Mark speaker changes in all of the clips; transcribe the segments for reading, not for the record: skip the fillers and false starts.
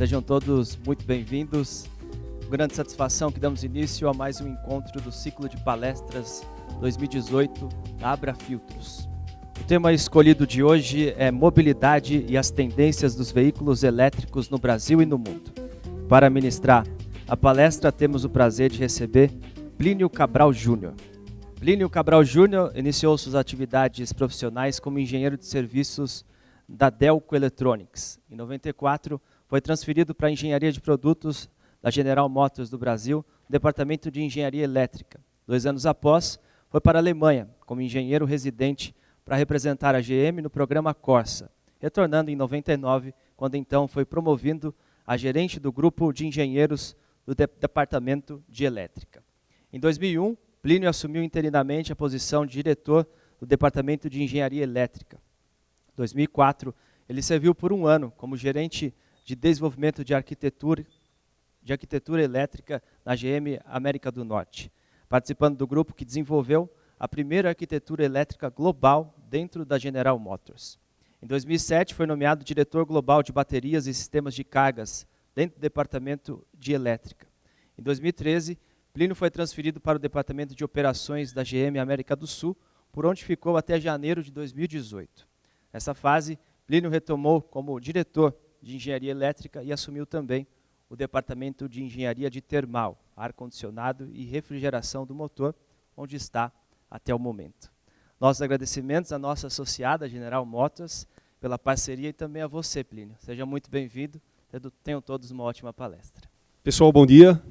Speaker 1: Sejam todos muito bem-vindos. Grande satisfação que damos início a mais um encontro do ciclo de palestras 2018 da Abra Filtros. O tema escolhido de hoje é mobilidade e as tendências dos veículos elétricos no Brasil e no mundo. Para ministrar a palestra, temos o prazer de receber Plínio Cabral Júnior. Plínio Cabral Júnior iniciou suas atividades profissionais como engenheiro de serviços da Delco Electronics. Em 94, foi transferido para a engenharia de produtos da General Motors do Brasil, no departamento de engenharia elétrica. 2 anos após, foi para a Alemanha, como engenheiro residente, para representar a GM no programa Corsa, retornando em 99, quando então foi promovido a gerente do grupo de engenheiros do departamento de elétrica. Em 2001, Plínio assumiu interinamente a posição de diretor do departamento de engenharia elétrica. Em 2004, ele serviu por 1 ano como gerente de desenvolvimento de arquitetura elétrica na GM América do Norte, participando do grupo que desenvolveu a primeira arquitetura elétrica global dentro da General Motors. Em 2007, foi nomeado diretor global de baterias e sistemas de cargas dentro do departamento de elétrica. Em 2013, Plínio foi transferido para o departamento de operações da GM América do Sul, por onde ficou até janeiro de 2018. Nessa fase, Plínio retomou como diretor de engenharia elétrica e assumiu também o departamento de engenharia de termal, ar-condicionado e refrigeração do motor, onde está até o momento. Nossos agradecimentos à nossa associada General Motors pela parceria e também a você, Plínio. Seja muito bem-vindo. Tenham todos uma ótima palestra.
Speaker 2: Pessoal, bom dia.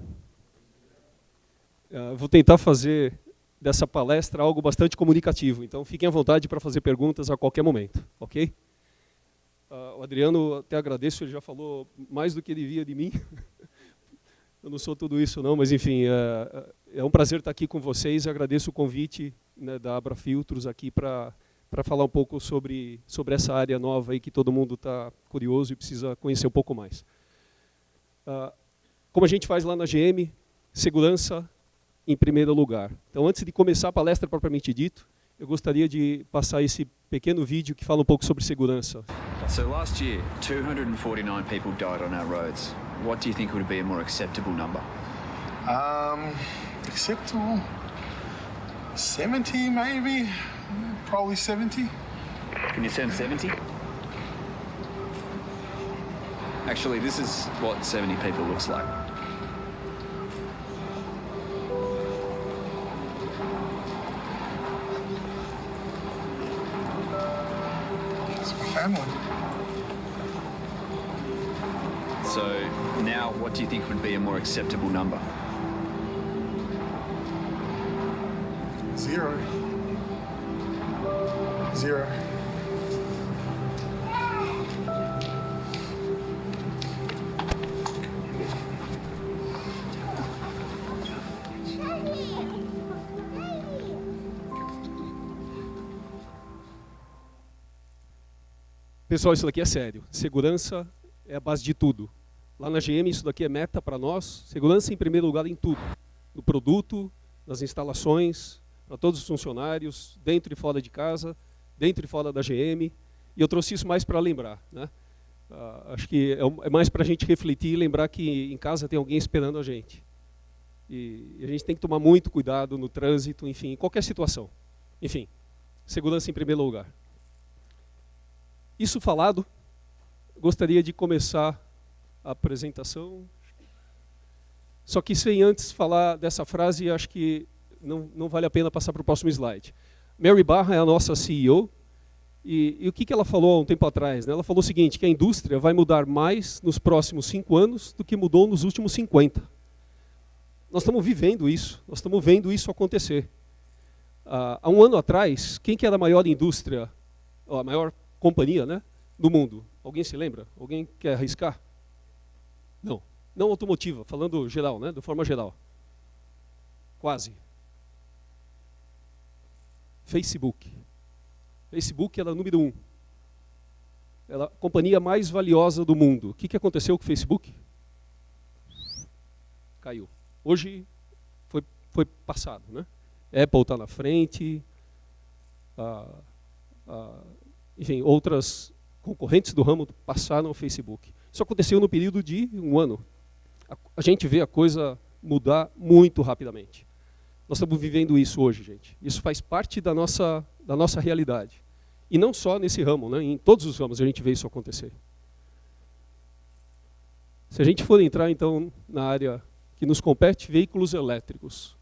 Speaker 2: Vou tentar fazer dessa palestra algo bastante comunicativo, então fiquem à vontade para fazer perguntas a qualquer momento, ok? O Adriano, até agradeço, ele já falou mais do que ele via de mim. Eu não sou tudo isso não, mas enfim, é um prazer estar aqui com vocês. Agradeço o convite, né, da Abra Filtros aqui para falar um pouco sobre essa área nova aí que todo mundo está curioso e precisa conhecer um pouco mais. Como a gente faz lá na GM, segurança em primeiro lugar. Então, antes de começar a palestra propriamente dito, eu gostaria de passar esse pequeno vídeo que fala um pouco sobre segurança.
Speaker 3: So last year, 249 people died on our roads. What do you think would be a more acceptable number?
Speaker 4: Acceptable? 70 maybe? Probably 70.
Speaker 3: Can you send 70? Actually, this is what 70 people looks like.
Speaker 4: It's my family.
Speaker 3: So now, what do you think would be a more acceptable number?
Speaker 4: 0.
Speaker 2: Pessoal, isso daqui é sério. Segurança é a base de tudo. Lá na GM, isso daqui é meta para nós. Segurança em primeiro lugar em tudo. No produto, nas instalações, para todos os funcionários, dentro e fora de casa, dentro e fora da GM. E eu trouxe isso mais para lembrar, né? Acho que é mais para a gente refletir e lembrar que em casa tem alguém esperando a gente. E a gente tem que tomar muito cuidado no trânsito, enfim, em qualquer situação. Enfim, segurança em primeiro lugar. Isso falado, gostaria de começar a apresentação. Só que sem antes falar dessa frase, acho que não vale a pena passar para o próximo slide. Mary Barra é a nossa CEO, e o que ela falou há um tempo atrás, né? Ela falou o seguinte, que a indústria vai mudar mais nos próximos 5 anos do que mudou nos últimos 50. Nós estamos vivendo isso, nós estamos vendo isso acontecer. Há 1 ano atrás, quem que era a maior indústria, a maior companhia, né, do mundo? Alguém se lembra? Alguém quer arriscar? Não. Não automotiva, falando geral, né, de forma geral. Quase. Facebook. Facebook era a número 1. Ela, a companhia mais valiosa do mundo. O que aconteceu com o Facebook? Caiu. Hoje foi passado, né? Apple está na frente, enfim, outras concorrentes do ramo passaram ao Facebook. Isso aconteceu no período de um ano. A gente vê a coisa mudar muito rapidamente. Nós estamos vivendo isso hoje, gente. Isso faz parte da nossa realidade. E não só nesse ramo, né? Em todos os ramos a gente vê isso acontecer. Se a gente for entrar, então, na área que nos compete, veículos elétricos.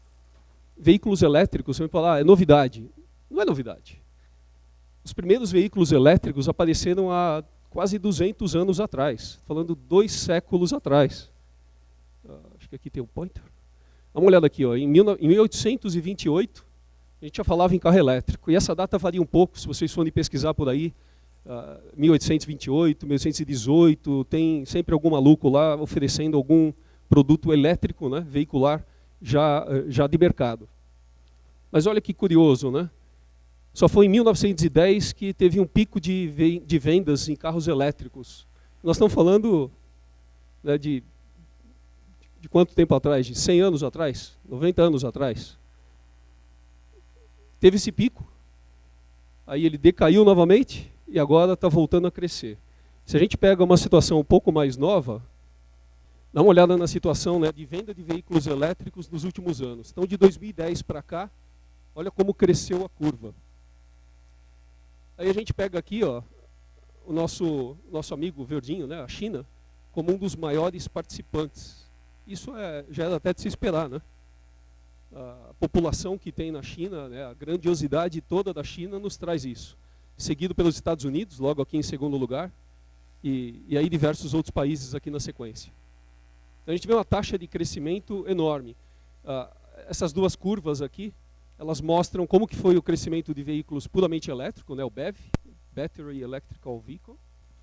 Speaker 2: Veículos elétricos, você vai falar, é novidade. Não é novidade. Os primeiros veículos elétricos apareceram há quase 200 anos atrás, falando 2 séculos atrás. Acho que aqui tem um pointer. Dá uma olhada aqui, ó. Em 1828, a gente já falava em carro elétrico. E essa data varia um pouco, se vocês forem pesquisar por aí. 1828, 1818, tem sempre algum maluco lá oferecendo algum produto elétrico, né, veicular, já de mercado. Mas olha que curioso, né? Só foi em 1910 que teve um pico de vendas em carros elétricos. Nós estamos falando, né, de quanto tempo atrás? De 100 anos atrás? 90 anos atrás? Teve esse pico, aí ele decaiu novamente e agora está voltando a crescer. Se a gente pega uma situação um pouco mais nova, dá uma olhada na situação, né, de venda de veículos elétricos nos últimos anos. Então, de 2010 para cá, olha como cresceu a curva. Aí a gente pega aqui, ó, o nosso amigo verdinho, né, a China, como um dos maiores participantes. Isso já era até de se esperar, né? A população que tem na China, né, a grandiosidade toda da China nos traz isso. Seguido pelos Estados Unidos, logo aqui em segundo lugar, e aí diversos outros países aqui na sequência. Então a gente vê uma taxa de crescimento enorme. Essas duas curvas aqui, elas mostram como que foi o crescimento de veículos puramente elétricos, né, o BEV, Battery Electrical Vehicle,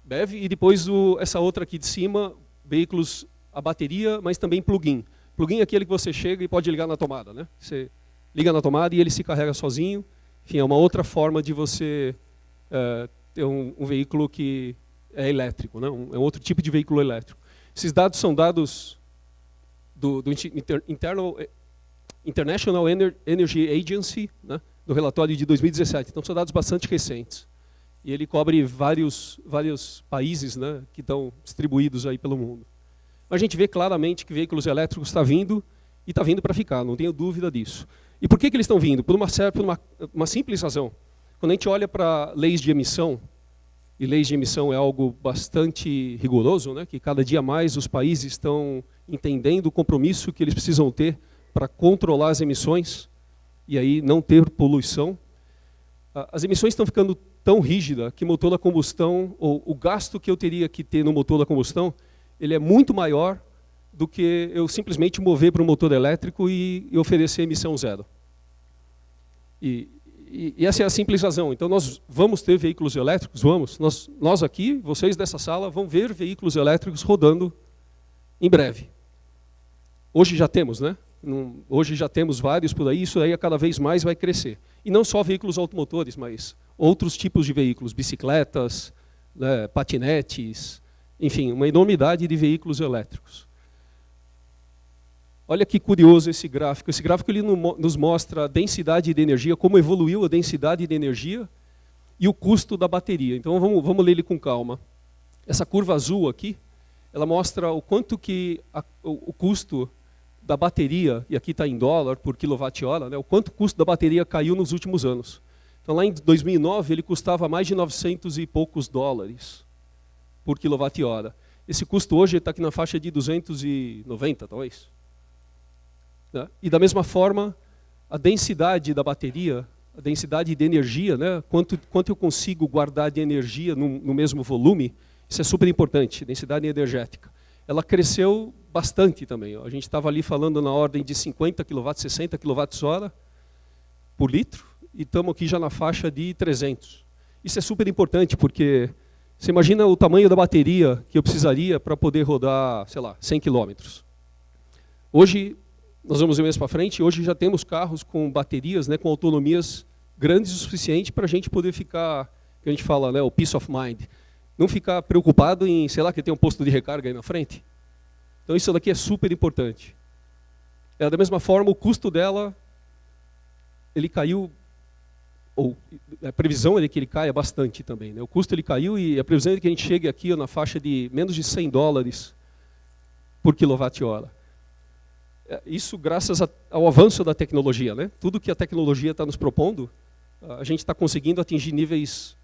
Speaker 2: BEV, e depois essa outra aqui de cima, veículos a bateria, mas também plug-in. Plug-in é aquele que você chega e pode ligar na tomada, né? Você liga na tomada e ele se carrega sozinho. Enfim, é uma outra forma de você ter um veículo que é elétrico, né? É um outro tipo de veículo elétrico. Esses dados são dados do International Energy Agency, né? Do relatório de 2017. Então, são dados bastante recentes. E ele cobre vários países, né, que estão distribuídos aí pelo mundo. Mas a gente vê claramente que veículos elétricos está vindo e está vindo para ficar, não tenho dúvida disso. E por que eles estão vindo? Por uma simples razão. Quando a gente olha para leis de emissão, e leis de emissão é algo bastante rigoroso, né, que cada dia mais os países estão entendendo o compromisso que eles precisam ter para controlar as emissões e aí não ter poluição. As emissões estão ficando tão rígidas que motor a combustão, ou o gasto que eu teria que ter no motor a combustão, ele é muito maior do que eu simplesmente mover para um motor elétrico e oferecer emissão zero. E essa é a simples razão. Então nós vamos ter veículos elétricos? Vamos. Nós aqui, vocês dessa sala, vão ver veículos elétricos rodando em breve. Hoje já temos, né? Hoje já temos vários por aí, isso aí cada vez mais vai crescer. E não só veículos automotores, mas outros tipos de veículos, bicicletas, né, patinetes, enfim, uma enormidade de veículos elétricos. Olha que curioso esse gráfico. Esse gráfico ele nos mostra a densidade de energia, como evoluiu a densidade de energia e o custo da bateria. Então vamos ler ele com calma. Essa curva azul aqui, ela mostra o quanto que o custo da bateria, e aqui está em dólar por quilowatt-hora, né, o quanto o custo da bateria caiu nos últimos anos. Então lá em 2009 ele custava mais de 900 e poucos dólares por quilowatt-hora. Esse custo hoje está aqui na faixa de 290, talvez. Né? E da mesma forma, a densidade da bateria, a densidade de energia, né? quanto eu consigo guardar de energia no mesmo volume, isso é super importante, densidade energética. Ela cresceu bastante também. A gente estava ali falando na ordem de 50 kW, 60 kWh por litro, e estamos aqui já na faixa de 300. Isso é super importante, porque você imagina o tamanho da bateria que eu precisaria para poder rodar, sei lá, 100 km. Hoje, nós vamos ver mais para frente, hoje já temos carros com baterias, né, com autonomias grandes o suficiente para a gente poder ficar, que a gente fala, né, o peace of mind. Não ficar preocupado em, sei lá, que tem um posto de recarga aí na frente. Então isso daqui é super importante. Da mesma forma, o custo dela, ele caiu a previsão é de que ele caia bastante também, né? O custo ele caiu e a previsão é de que a gente chegue aqui na faixa de menos de $100 por quilowatt-hora. Isso graças ao avanço da tecnologia, né? Tudo que a tecnologia está nos propondo, a gente está conseguindo atingir níveis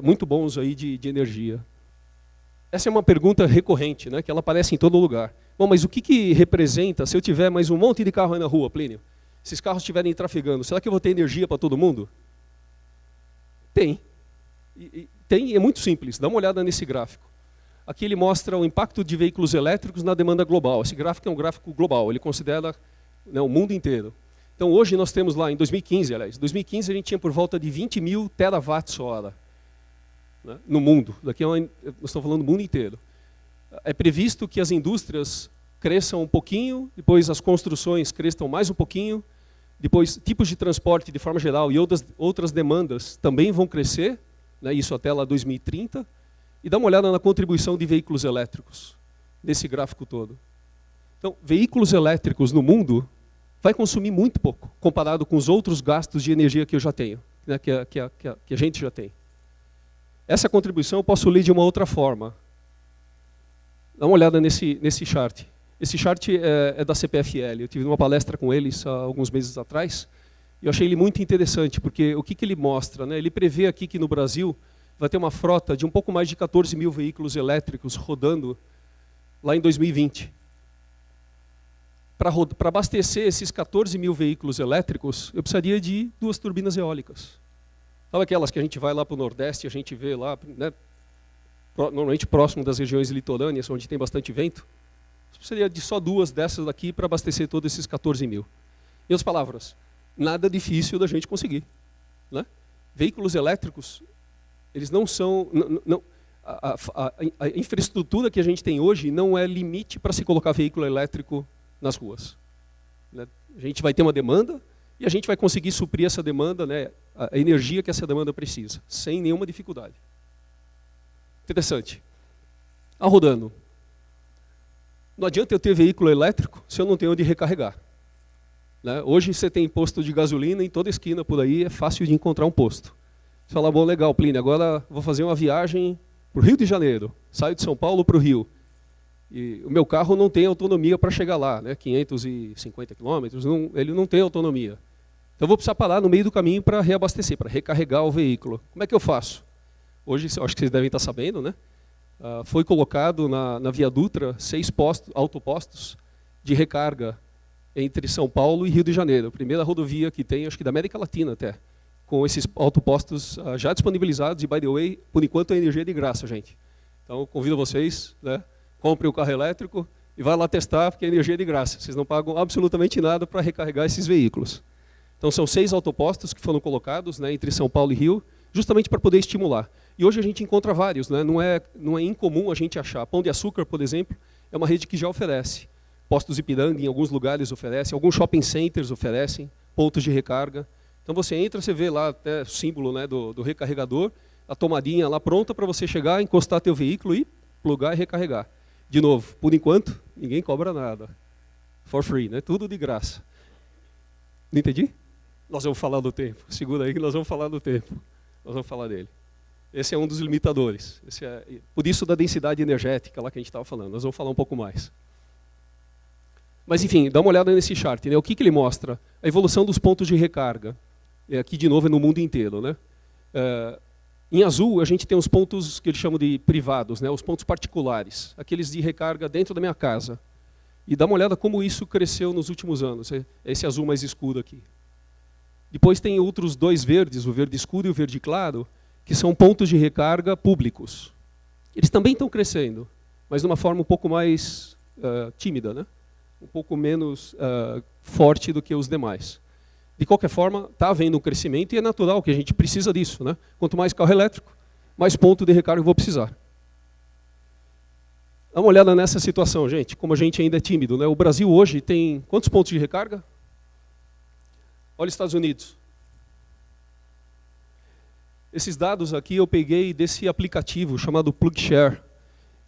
Speaker 2: muito bons aí de energia. Essa é uma pergunta recorrente, né? Que ela aparece em todo lugar. Bom, mas o que representa se eu tiver mais um monte de carro aí na rua, Plínio? Se esses carros estiverem trafegando, será que eu vou ter energia para todo mundo? Tem. Tem, é muito simples. Dá uma olhada nesse gráfico. Aqui ele mostra o impacto de veículos elétricos na demanda global. Esse gráfico é um gráfico global, ele considera, né, o mundo inteiro. Então hoje nós temos lá, em 2015, aliás, 2015 a gente tinha por volta de 20.000 terawatts-hora, né, no mundo. Daqui nós estamos falando do mundo inteiro. É previsto que as indústrias cresçam um pouquinho, depois as construções cresçam mais um pouquinho, depois tipos de transporte de forma geral e outras demandas também vão crescer, né, isso até lá 2030, e dá uma olhada na contribuição de veículos elétricos, nesse gráfico todo. Então, veículos elétricos no mundo vai consumir muito pouco, comparado com os outros gastos de energia que eu já tenho, né, que a gente já tem. Essa contribuição eu posso ler de uma outra forma. Dá uma olhada nesse chart. Esse chart é da CPFL. Eu tive uma palestra com eles há alguns meses atrás e eu achei ele muito interessante, porque o que ele mostra, né? Ele prevê aqui que no Brasil vai ter uma frota de um pouco mais de 14.000 veículos elétricos rodando lá em 2020. Para abastecer esses 14.000 veículos elétricos, eu precisaria de 2 turbinas eólicas. Sabe aquelas que a gente vai lá para o Nordeste, a gente vê lá, né, normalmente próximo das regiões litorâneas, onde tem bastante vento? Precisaria de só 2 dessas daqui para abastecer todos esses 14.000. Em outras palavras, nada difícil da gente conseguir, né? Veículos elétricos, eles não são... A infraestrutura que a gente tem hoje não é limite para se colocar veículo elétrico nas ruas, né? A gente vai ter uma demanda e a gente vai conseguir suprir essa demanda, né, a energia que essa demanda precisa, sem nenhuma dificuldade. Interessante. Rodando. Não adianta eu ter veículo elétrico se eu não tenho onde recarregar, né? Hoje você tem posto de gasolina em toda esquina por aí, é fácil de encontrar um posto. Você fala, bom, legal, Plínio, agora vou fazer uma viagem para o Rio de Janeiro. Saio de São Paulo para o Rio. E o meu carro não tem autonomia para chegar lá, né? 550 quilômetros, ele não tem autonomia. Então eu vou precisar parar no meio do caminho para reabastecer, para recarregar o veículo. Como é que eu faço? Hoje, acho que vocês devem estar sabendo, né? Foi colocado na Via Dutra 6 autopostos de recarga entre São Paulo e Rio de Janeiro. A primeira rodovia que tem, acho que da América Latina até, com esses autopostos já disponibilizados. E, by the way, por enquanto a energia é de graça, gente. Então, convido vocês, né, comprem o carro elétrico e vá lá testar, porque a energia é de graça. Vocês não pagam absolutamente nada para recarregar esses veículos. Então, são 6 autopostos que foram colocados, né, entre São Paulo e Rio, justamente para poder estimular. E hoje a gente encontra vários, né? Não é incomum a gente achar. Pão de Açúcar, por exemplo, é uma rede que já oferece. Postos Ipiranga, em alguns lugares, oferecem. Alguns shopping centers oferecem pontos de recarga. Então você entra, você vê lá até o símbolo, né, do recarregador, a tomadinha lá pronta para você chegar, encostar teu veículo e plugar e recarregar. De novo, por enquanto, ninguém cobra nada. For free, né? Tudo de graça. Não entendi? Nós vamos falar do tempo. Segura aí que nós vamos falar do tempo. Nós vamos falar dele. Esse é um dos limitadores. Por isso da densidade energética lá que a gente estava falando. Nós vamos falar um pouco mais. Mas, enfim, dá uma olhada nesse chart, né? O que ele mostra? A evolução dos pontos de recarga. Aqui, de novo, é no mundo inteiro, né? Em azul, a gente tem os pontos que eles chamam de privados, né? Os pontos particulares. Aqueles de recarga dentro da minha casa. E dá uma olhada como isso cresceu nos últimos anos. Esse azul mais escuro aqui. Depois tem outros 2 verdes, o verde escuro e o verde claro, que são pontos de recarga públicos. Eles também estão crescendo, mas de uma forma um pouco mais tímida, né? Um pouco menos forte do que os demais. De qualquer forma, está havendo um crescimento e é natural que a gente precisa disso, né? Quanto mais carro elétrico, mais ponto de recarga eu vou precisar. Dá uma olhada nessa situação, gente, como a gente ainda é tímido, né? O Brasil hoje tem quantos pontos de recarga? Olha os Estados Unidos. Esses dados aqui eu peguei desse aplicativo chamado PlugShare.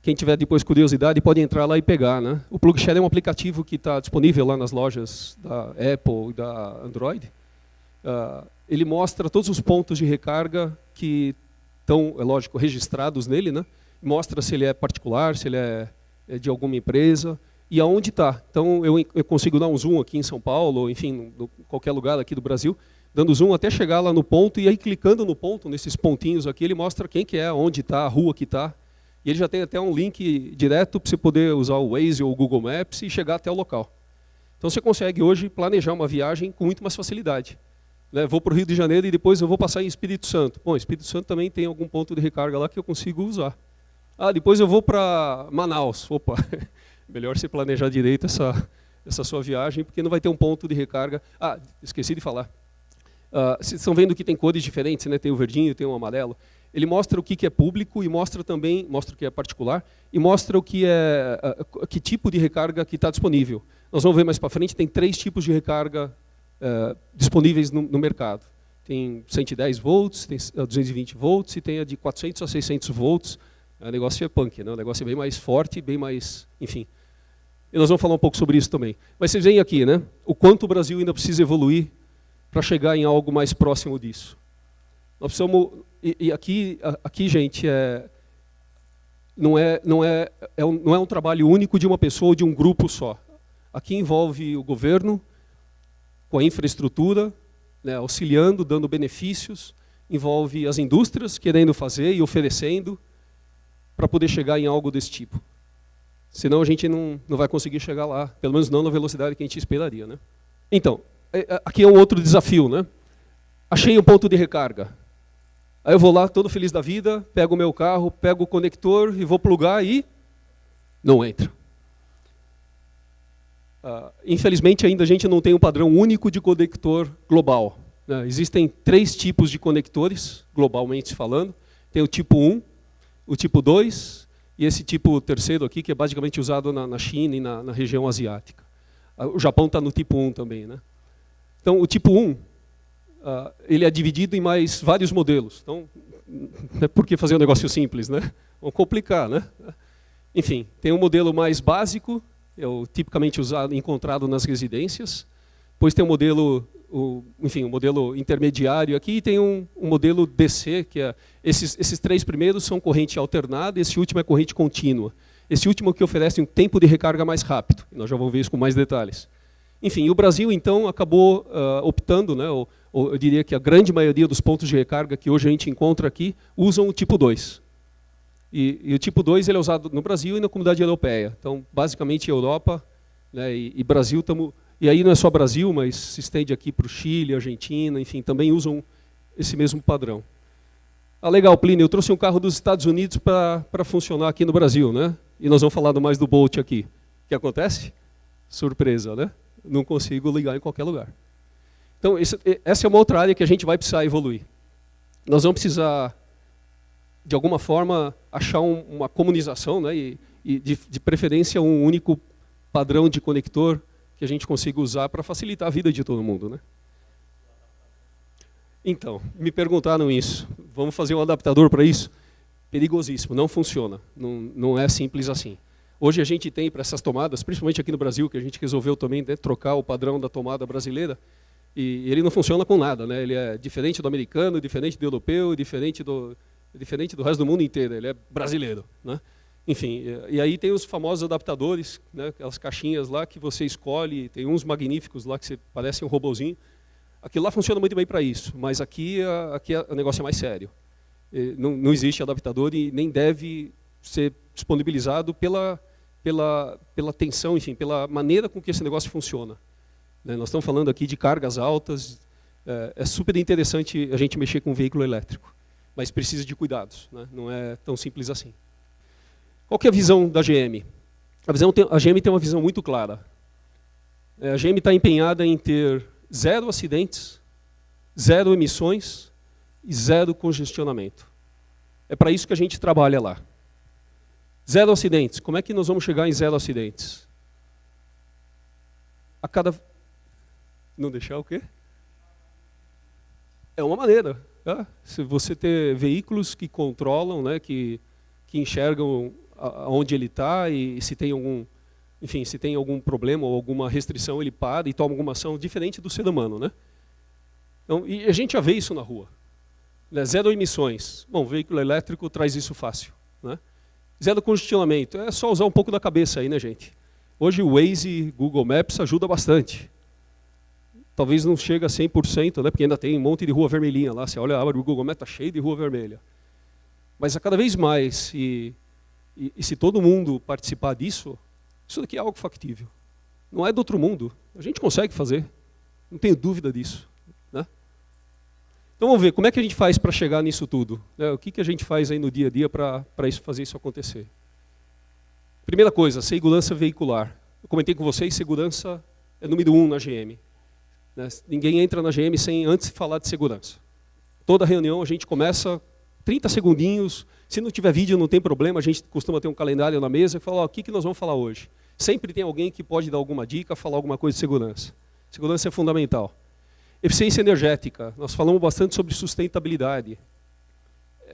Speaker 2: Quem tiver depois curiosidade pode entrar lá e pegar, né? O PlugShare é um aplicativo que está disponível lá nas lojas da Apple e da Android. ele mostra todos os pontos de recarga que estão, é lógico, registrados nele, né? Mostra se ele é particular, se ele é de alguma empresa e aonde está. Então eu consigo dar um zoom aqui em São Paulo, ou enfim, em qualquer lugar aqui do Brasil, dando zoom até chegar lá no ponto, e aí clicando no ponto, nesses pontinhos aqui, ele mostra quem que é, onde está, a rua que está. E ele já tem até um link direto para você poder usar o Waze ou o Google Maps e chegar até o local. Então você consegue hoje planejar uma viagem com muito mais facilidade. Né? Vou para o Rio de Janeiro e depois eu vou passar em Espírito Santo. Bom, Espírito Santo também tem algum ponto de recarga lá que eu consigo usar. Ah, depois eu vou para Manaus. Opa, melhor você planejar direito essa sua viagem, porque não vai ter um ponto de recarga. Ah, esqueci de falar. Vocês estão vendo que tem cores diferentes, né? Tem o verdinho, tem o amarelo. Ele mostra o que é público e mostra também, mostra o que é particular e mostra o que é que tipo de recarga que está disponível. Nós vamos ver mais para frente, tem 3 tipos de recarga disponíveis no mercado. Tem 110 volts, tem 220 volts e tem a de 400 a 600 volts. O negócio é punk, né? O negócio é bem mais forte, bem mais, enfim. E nós vamos falar um pouco sobre isso também. Mas vocês veem aqui, né? O quanto o Brasil ainda precisa evoluir para chegar em algo mais próximo disso. Nós precisamos, e aqui gente, não é um trabalho único de uma pessoa ou de um grupo só. Aqui envolve o governo, com a infraestrutura, né, auxiliando, dando benefícios, envolve as indústrias querendo fazer e oferecendo para poder chegar em algo desse tipo. Senão a gente não vai conseguir chegar lá, pelo menos não na velocidade que a gente esperaria. Né? Então, aqui é um outro desafio. Né? Achei um ponto de recarga. Aí eu vou lá, todo feliz da vida, pego o meu carro, pego o conector e vou plugar e não entra. Infelizmente, ainda a gente não tem um padrão único de conector global. Né? Existem 3 tipos de conectores, globalmente falando. Tem o tipo 1, o tipo 2 e esse tipo terceiro aqui, que é basicamente usado na China e na região asiática. O Japão está no tipo 1 também. Né? Então, o tipo 1, ele é dividido em mais vários modelos. Então, por que fazer um negócio simples? Né? Vamos complicar. Né? Enfim, tem um modelo mais básico, é o tipicamente usado, encontrado nas residências. Depois tem um modelo, um modelo intermediário aqui, e tem um modelo DC, que é esses 3 primeiros são corrente alternada, esse último é corrente contínua. Esse último que oferece um tempo de recarga mais rápido. Nós já vamos ver isso com mais detalhes. Enfim, o Brasil então acabou optando, né, ou eu diria que a grande maioria dos pontos de recarga que hoje a gente encontra aqui usam o tipo 2. E o tipo 2 ele é usado no Brasil e na comunidade europeia. Então, basicamente, Europa, né, e Brasil, e aí não é só Brasil, mas se estende aqui para o Chile, Argentina, enfim, também usam esse mesmo padrão. Legal, Plínio, eu trouxe um carro dos Estados Unidos para funcionar aqui no Brasil, né? E nós vamos falar mais do Bolt aqui. O que acontece? Surpresa, né? Não consigo ligar em qualquer lugar. Então, essa é uma outra área que a gente vai precisar evoluir. Nós vamos precisar, de alguma forma, achar uma comunização, né, e de preferência um único padrão de conector que a gente consiga usar para facilitar a vida de todo mundo. Né? Então, me perguntaram isso. Vamos fazer um adaptador para isso? Perigosíssimo, não funciona. Não é simples assim. Hoje a gente tem para essas tomadas, principalmente aqui no Brasil, que a gente resolveu também, né, trocar o padrão da tomada brasileira, e ele não funciona com nada. Né? Ele é diferente do americano, diferente do europeu, diferente do resto do mundo inteiro, ele é brasileiro. Né? Enfim, e aí tem os famosos adaptadores, né, aquelas caixinhas lá que você escolhe, tem uns magníficos lá que parecem um robozinho. Aquilo lá funciona muito bem para isso, mas aqui o negócio é mais sério. Não existe adaptador e nem deve ser disponibilizado pela tensão, enfim, pela maneira com que esse negócio funciona. Né? Nós estamos falando aqui de cargas altas, é super interessante a gente mexer com um veículo elétrico. Mas precisa de cuidados, né? Não é tão simples assim. Qual que é a visão da GM? A GM tem uma visão muito clara. A GM está empenhada em ter 0 acidentes, 0 emissões e 0 congestionamento. É para isso que a gente trabalha lá. 0 acidentes. Como é que nós vamos chegar em 0 acidentes? Não deixar o quê? É uma maneira. Se você ter veículos que controlam, né, que enxergam onde ele está e se tem algum problema ou alguma restrição, ele para e toma alguma ação diferente do ser humano. Né? Então, e a gente já vê isso na rua. Né? Zero emissões. Bom, veículo elétrico traz isso fácil. Né? Zero congestionamento. É só usar um pouco da cabeça aí, né, gente? Hoje o Waze, Google Maps ajuda bastante. Talvez não chegue a 100%, né, porque ainda tem um monte de rua vermelhinha lá. Você olha, abre o Google Maps, está cheio de rua vermelha. Mas a cada vez mais, e se todo mundo participar disso, isso daqui é algo factível. Não é do outro mundo. A gente consegue fazer. Não tenho dúvida disso. Né? Então vamos ver, como é que a gente faz para chegar nisso tudo? Né? O que a gente faz aí no dia a dia para fazer isso acontecer? Primeira coisa, segurança veicular. Eu comentei com vocês, segurança é número 1 na GM. Né? Ninguém entra na GM sem antes falar de segurança. Toda reunião a gente começa 30 segundinhos, se não tiver vídeo não tem problema, a gente costuma ter um calendário na mesa e fala, o que nós vamos falar hoje? Sempre tem alguém que pode dar alguma dica, falar alguma coisa de segurança. Segurança é fundamental. Eficiência energética, nós falamos bastante sobre sustentabilidade.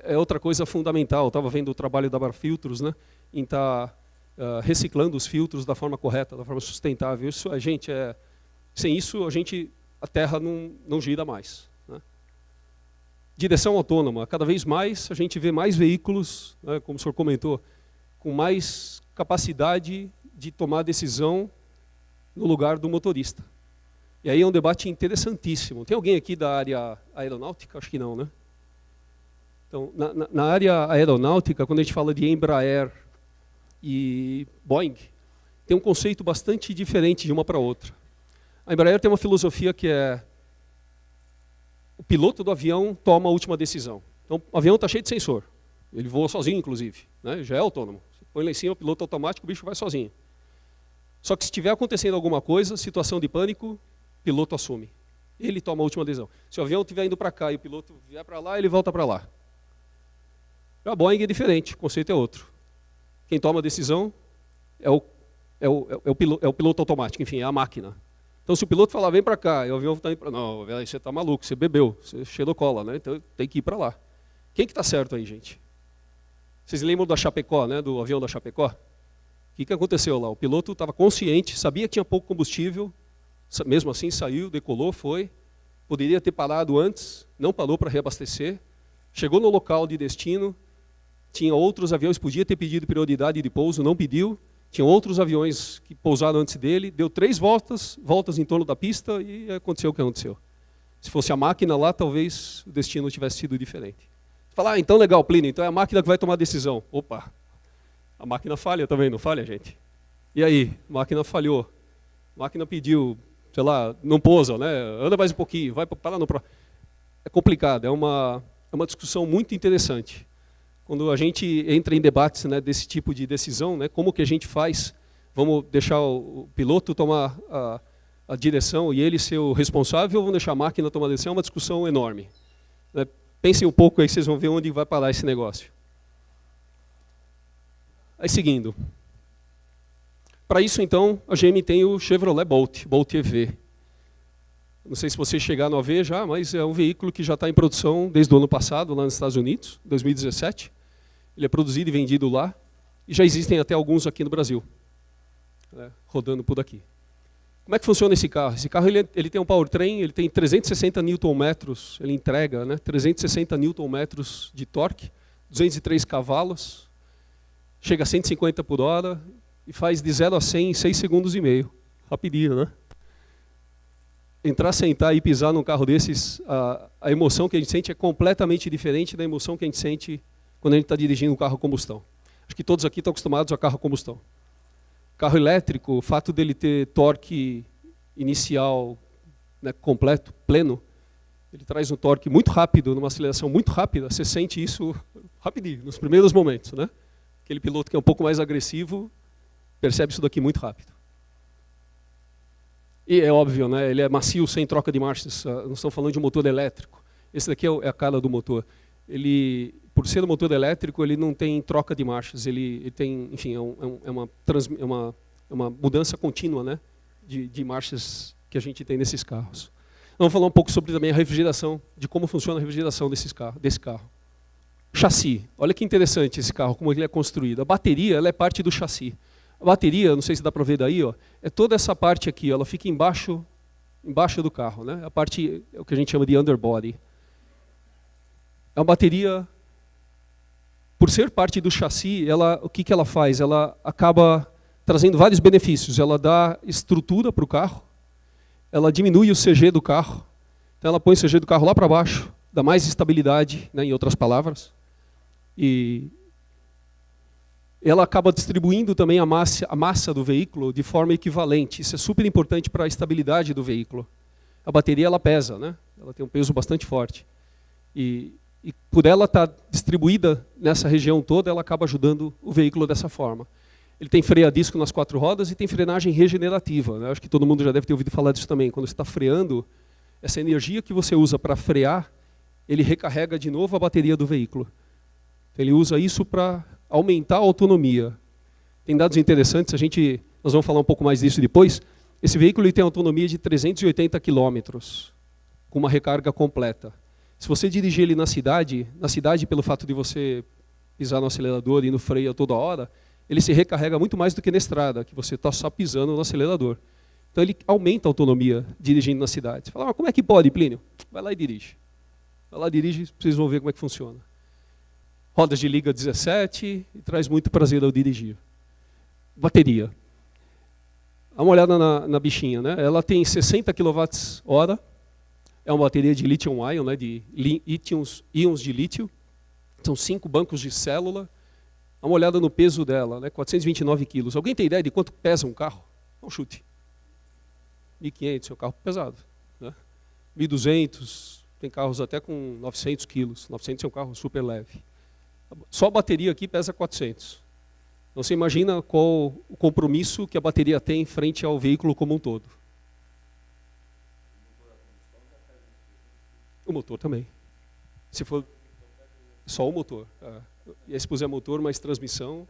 Speaker 2: É outra coisa fundamental, eu estava vendo o trabalho da Abrafiltros, né, em estar reciclando os filtros da forma correta, da forma sustentável. Isso, sem isso, a Terra não gira mais. Né? Direção autônoma. Cada vez mais a gente vê mais veículos, né, como o senhor comentou, com mais capacidade de tomar decisão no lugar do motorista. E aí é um debate interessantíssimo. Tem alguém aqui da área aeronáutica? Acho que não, né? Então, na área aeronáutica, quando a gente fala de Embraer e Boeing, tem um conceito bastante diferente de uma para outra. A Embraer tem uma filosofia que é o piloto do avião toma a última decisão. Então, o avião está cheio de sensor. Ele voa sozinho, inclusive. Né? Já é autônomo. Você põe lá em cima, o piloto automático, o bicho vai sozinho. Só que se estiver acontecendo alguma coisa, situação de pânico, o piloto assume. Ele toma a última decisão. Se o avião estiver indo para cá e o piloto vier para lá, ele volta para lá. A Boeing é diferente, o conceito é outro. Quem toma a decisão é o piloto automático, enfim, é a máquina. Então, se o piloto falar, vem para cá, e o avião está indo para... Não, você está maluco, você bebeu, você cheirou cola, né? Então tem que ir para lá. Quem que está certo aí, gente? Vocês lembram da Chapecó, né? Do avião da Chapecó? O que aconteceu lá? O piloto estava consciente, sabia que tinha pouco combustível, mesmo assim saiu, decolou, foi, poderia ter parado antes, não parou para reabastecer, chegou no local de destino, tinha outros aviões, podia ter pedido prioridade de pouso, não pediu, tinha outros aviões que pousaram antes dele, deu 3 voltas em torno da pista e aconteceu o que aconteceu. Se fosse a máquina lá, talvez o destino tivesse sido diferente. Você fala, então legal, Plínio, então é a máquina que vai tomar a decisão. Opa, a máquina falha também, não falha, gente? E aí, a máquina falhou, a máquina pediu, sei lá, não pousa, né? Anda mais um pouquinho, vai para no próximo. É complicado, é uma discussão muito interessante. Quando a gente entra em debates, né, desse tipo de decisão, né, como que a gente faz, vamos deixar o piloto tomar a direção e ele ser o responsável, ou vamos deixar a máquina tomar a decisão, é uma discussão enorme. Né? Pensem um pouco aí, vocês vão ver onde vai parar esse negócio. Aí seguindo. Para isso, então, a GM tem o Chevrolet Bolt EV. Não sei se vocês chegaram a ver já, mas é um veículo que já está em produção desde o ano passado, lá nos Estados Unidos, 2017. Ele é produzido e vendido lá, e já existem até alguns aqui no Brasil, né, rodando por aqui. Como é que funciona esse carro? Esse carro ele tem um powertrain, ele tem 360 Nm, ele entrega, né, 360 Nm de torque, 203 cavalos, chega a 150 por hora e faz de 0 a 100 em 6 segundos e meio. Rapidinho, né? Entrar, sentar e pisar num carro desses, a emoção que a gente sente é completamente diferente da emoção que a gente sente quando a gente está dirigindo um carro a combustão. Acho que todos aqui estão acostumados a carro a combustão. Carro elétrico, o fato dele ter torque inicial, né, completo, pleno, ele traz um torque muito rápido, numa aceleração muito rápida, você sente isso rapidinho, nos primeiros momentos. Né? Aquele piloto que é um pouco mais agressivo, percebe isso daqui muito rápido. E é óbvio, né, ele é macio, sem troca de marchas, não estamos falando de um motor elétrico. Esse daqui é a cara do motor. Ele, por ser um motor elétrico, ele não tem troca de marchas, ele tem, enfim, é uma mudança contínua, né, de marchas que a gente tem nesses carros. Vamos falar um pouco sobre também a refrigeração, de como funciona a refrigeração desse carro. Chassi, olha que interessante esse carro, como ele é construído. A bateria, ela é parte do chassi. A bateria, não sei se dá para ver daí, ó, é toda essa parte aqui, ó, ela fica embaixo embaixo do carro, né? A parte, o que a gente chama de underbody. É uma bateria, por ser parte do chassi, o que ela faz? Ela acaba trazendo vários benefícios. Ela dá estrutura para o carro, ela diminui o CG do carro, então ela põe o CG do carro lá para baixo, dá mais estabilidade, né, em outras palavras, e ela acaba distribuindo também a massa do veículo de forma equivalente. Isso é super importante para a estabilidade do veículo. A bateria ela pesa, né? Ela tem um peso bastante forte. E por ela estar distribuída nessa região toda, ela acaba ajudando o veículo dessa forma. Ele tem freio a disco nas 4 rodas e tem frenagem regenerativa, né? Acho que todo mundo já deve ter ouvido falar disso também. Quando você está freando, essa energia que você usa para frear, ele recarrega de novo a bateria do veículo. Então, ele usa isso para aumentar a autonomia. Tem dados interessantes, nós vamos falar um pouco mais disso depois. Esse veículo ele tem autonomia de 380 km, com uma recarga completa. Se você dirigir ele na cidade, pelo fato de você pisar no acelerador e no freio a toda hora, ele se recarrega muito mais do que na estrada, que você está só pisando no acelerador. Então ele aumenta a autonomia dirigindo na cidade. Você fala, mas como é que pode, Plínio? Vai lá e dirige. Vai lá e dirige, vocês vão ver como é que funciona. Rodas de liga 17 e traz muito prazer ao dirigir. Bateria. Dá uma olhada na bichinha, né? Ela tem 60 kWh, é uma bateria de lithium-ion, né? De íons de lítio. São 5 bancos de célula. Dá uma olhada no peso dela, né? 429 quilos. Alguém tem ideia de quanto pesa um carro? Dá um chute. 1.500, é um carro pesado. Né? 1.200, tem carros até com 900 quilos. 900 é um carro super leve. Só a bateria aqui pesa 400. Então você imagina qual o compromisso que a bateria tem frente ao veículo como um todo. O motor também. Se for só o motor. E aí se puser motor mais transmissão,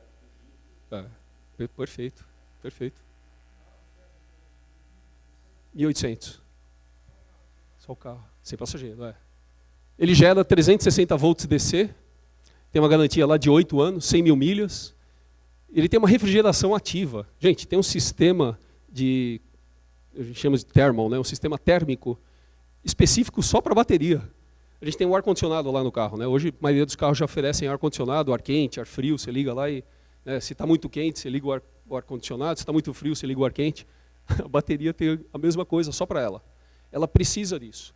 Speaker 2: perfeito, perfeito. 1.800. Só o carro, sem passageiro. Ele gera 360 volts DC, tem uma garantia lá de 8 anos, 100 mil milhas. Ele tem uma refrigeração ativa. Gente, tem um sistema a gente chama de thermal, né? Um sistema térmico específico só para bateria. A gente tem um ar-condicionado lá no carro, né? Hoje a maioria dos carros já oferecem ar-condicionado, ar quente, ar frio, você liga lá e, né, se está muito quente, você liga o ar-condicionado, se está muito frio, você liga o ar quente. A bateria tem a mesma coisa, só para ela. Ela precisa disso.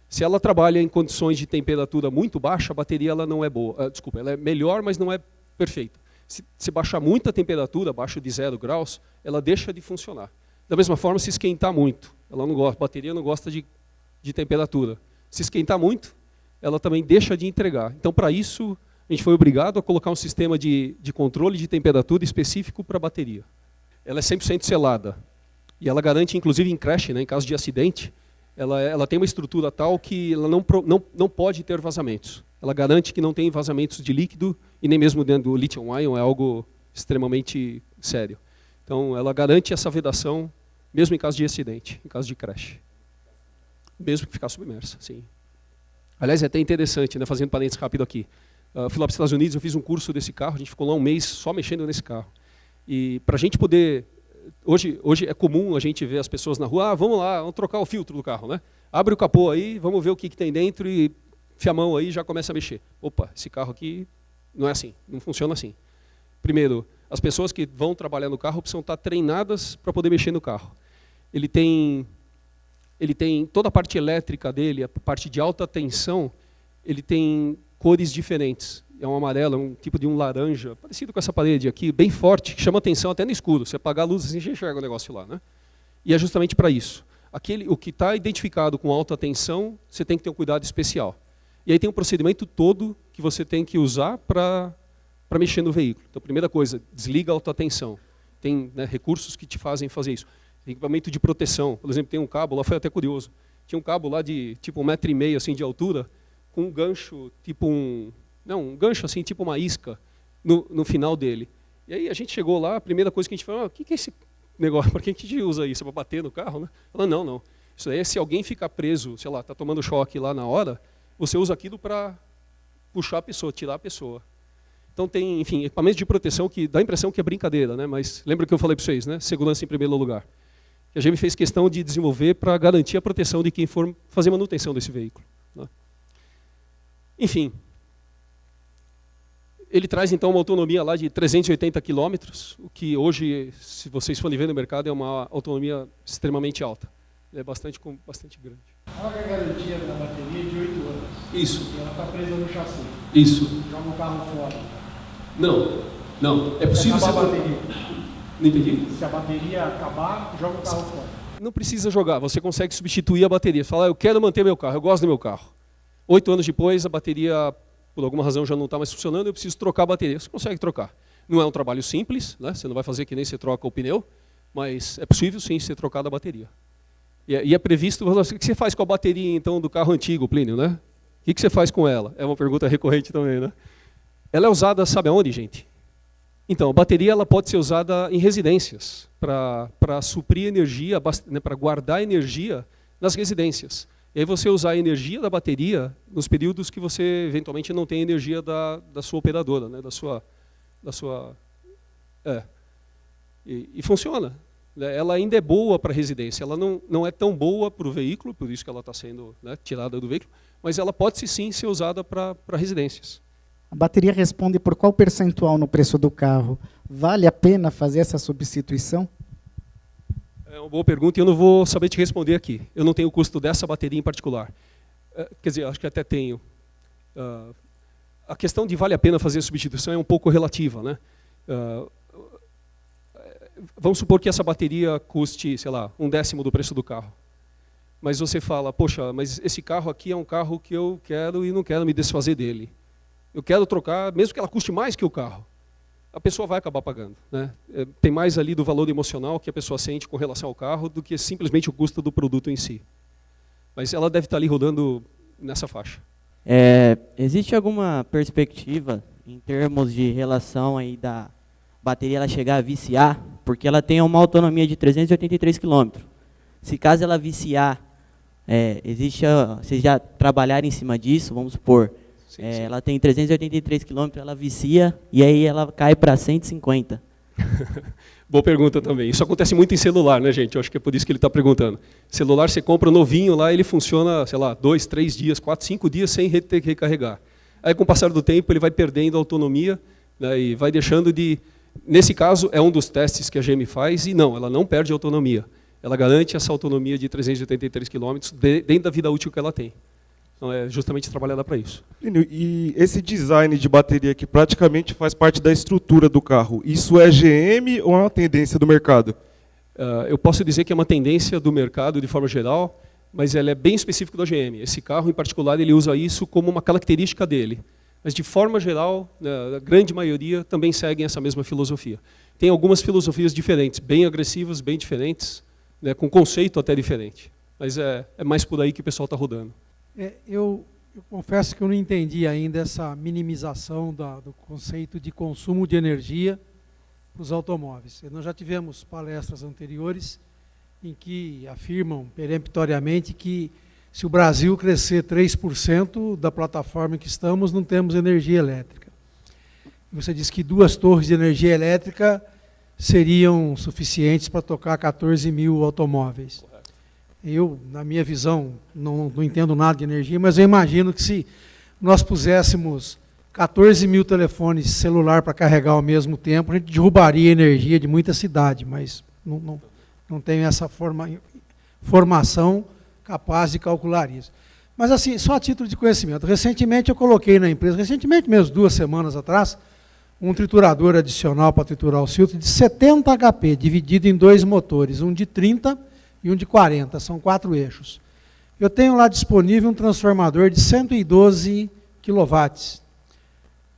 Speaker 2: Se ela trabalha em condições de temperatura muito baixa, a bateria ela não é boa. Ela é melhor, mas não é perfeita. Se baixar muita temperatura, abaixo de 0 graus, ela deixa de funcionar. Da mesma forma, se esquentar muito, a bateria não gosta de temperatura. Se esquentar muito, ela também deixa de entregar. Então, para isso, a gente foi obrigado a colocar um sistema de controle de temperatura específico para a bateria. Ela é 100% selada. E ela garante, inclusive em crash, né, em caso de acidente, ela tem uma estrutura tal que ela não pode ter vazamentos. Ela garante que não tem vazamentos de líquido e nem mesmo dentro do lithium-ion, é algo extremamente sério. Então, ela garante essa vedação, mesmo em caso de acidente, em caso de crash. Mesmo que ficar submersa, sim. Aliás, é até interessante, né, fazendo parênteses rápido aqui. Fui lá para os Estados Unidos, eu fiz um curso desse carro, a gente ficou lá um mês só mexendo nesse carro. E para a gente poder... Hoje é comum a gente ver as pessoas na rua, vamos lá, vamos trocar o filtro do carro, né? Abre o capô aí, vamos ver o que tem dentro e enfia a mão aí e já começa a mexer. Opa, esse carro aqui não é assim, não funciona assim. Primeiro, as pessoas que vão trabalhar no carro precisam estar treinadas para poder mexer no carro. Ele tem toda a parte elétrica dele, a parte de alta tensão, ele tem cores diferentes. É um amarelo, é um tipo de um laranja, parecido com essa parede aqui, bem forte, que chama atenção até no escuro. Você apagar a luz, assim, você enxerga o negócio lá, né? E é justamente para isso. O que está identificado com alta tensão, você tem que ter um cuidado especial. E aí tem um procedimento todo que você tem que usar para mexer no veículo. Então, primeira coisa, desliga a alta tensão. Tem, né, recursos que te fazem fazer isso. Tem equipamento de proteção. Por exemplo, tem um cabo, lá foi até curioso. Tinha um cabo lá de tipo 1,5 m assim, de altura, com um gancho, tipo um gancho assim, tipo uma isca, no final dele. E aí a gente chegou lá, a primeira coisa que a gente falou, o que é esse negócio? Para que a gente usa isso? É para bater no carro, né? Ela, não. Isso aí é se alguém ficar preso, sei lá, está tomando choque lá na hora, você usa aquilo para puxar a pessoa, tirar a pessoa. Então tem, enfim, equipamentos de proteção que dá a impressão que é brincadeira, né? Mas lembra que eu falei para vocês, né? Segurança em primeiro lugar. que a GM fez questão de desenvolver para garantir a proteção de quem for fazer manutenção desse veículo, né? Enfim, ele traz então uma autonomia lá de 380 km, o que hoje, se vocês forem ver no mercado, é uma autonomia extremamente alta. É bastante grande.
Speaker 5: Qual é a garantia da bateria de 8 anos?
Speaker 2: Isso.
Speaker 5: E ela está presa no chassi.
Speaker 2: Isso.
Speaker 5: Joga o carro fora.
Speaker 2: Não. É possível
Speaker 5: acabar
Speaker 2: você...
Speaker 5: a bateria.
Speaker 2: Não entendi?
Speaker 5: Se a bateria acabar, joga o carro fora.
Speaker 2: Não precisa jogar, você consegue substituir a bateria. Você fala, eu quero manter meu carro, eu gosto do meu carro. 8 anos depois, a bateria, por alguma razão, já não está mais funcionando, eu preciso trocar a bateria. Você consegue trocar. Não é um trabalho simples, né? Você não vai fazer que nem você troca o pneu, mas é possível sim ser trocada a bateria. E é previsto, o que você faz com a bateria então do carro antigo, Plínio, né? O que você faz com ela? É uma pergunta recorrente também, né? Ela é usada, sabe aonde, gente? Então, a bateria ela pode ser usada em residências, para suprir energia, né, para guardar energia nas residências. E aí você usar a energia da bateria nos períodos que você eventualmente não tem energia da sua operadora, né, E funciona. Ela ainda é boa para residência, ela não é tão boa para o veículo, por isso que ela está sendo, né, tirada do veículo, mas ela pode sim ser usada para residências.
Speaker 6: A bateria responde por qual percentual no preço do carro? Vale a pena fazer essa substituição?
Speaker 2: É uma boa pergunta e eu não vou saber te responder aqui. Eu não tenho o custo dessa bateria em particular. Quer dizer, acho que até tenho. A questão de vale a pena fazer a substituição é um pouco relativa, né? Vamos supor que essa bateria custe, sei lá, 1/10 do preço do carro. Mas você fala, poxa, mas esse carro aqui é um carro que eu quero e não quero me desfazer dele. Eu quero trocar, mesmo que ela custe mais que o carro. A pessoa vai acabar pagando, né? Tem mais ali do valor emocional que a pessoa sente com relação ao carro do que simplesmente o custo do produto em si. Mas ela deve estar ali rodando nessa faixa.
Speaker 7: Existe alguma perspectiva em termos de relação aí da bateria ela chegar a viciar? Porque ela tem uma autonomia de 383 km. Se caso ela viciar, vocês já trabalharam em cima disso, vamos supor, sim. Ela tem 383 km, ela vicia e aí ela cai para 150.
Speaker 2: Boa pergunta também. Isso acontece muito em celular, né, gente? Eu acho que é por isso que ele está perguntando. Celular, você compra novinho lá, ele funciona, sei lá, 2, 3 dias, 4, 5 dias sem ter que recarregar. Aí, com o passar do tempo, ele vai perdendo a autonomia, né, e vai deixando de... Nesse caso, é um dos testes que a GM faz e não, ela não perde a autonomia. Ela garante essa autonomia de 383 km dentro da vida útil que ela tem. Então, é justamente trabalhada para isso.
Speaker 8: E esse design de bateria que praticamente faz parte da estrutura do carro, isso é GM ou é uma tendência do mercado?
Speaker 2: Eu posso dizer que é uma tendência do mercado de forma geral, mas ela é bem específica da GM. Esse carro, em particular, ele usa isso como uma característica dele. Mas, de forma geral, a grande maioria também seguem essa mesma filosofia. Tem algumas filosofias diferentes, bem agressivas, bem diferentes, né, com conceito até diferente. Mas é mais por aí que o pessoal está rodando.
Speaker 5: Eu confesso que eu não entendi ainda essa minimização do conceito de consumo de energia para os automóveis. Nós já tivemos palestras anteriores em que afirmam peremptoriamente que se o Brasil crescer 3% da plataforma em que estamos, não temos energia elétrica. Você diz que 2 torres de energia elétrica seriam suficientes para tocar 14 mil automóveis. Eu, na minha visão, não entendo nada de energia, mas eu imagino que se nós puséssemos 14 mil telefones celular para carregar ao mesmo tempo, a gente derrubaria a energia de muita cidade, mas não tenho essa formação capaz de calcular isso. Mas assim, só a título de conhecimento, recentemente eu coloquei na empresa, recentemente mesmo, 2 semanas atrás, um triturador adicional para triturar o filtro de 70 HP, dividido em 2 motores, um de 30 e um de 40, são 4 eixos. Eu tenho lá disponível um transformador de 112 kW.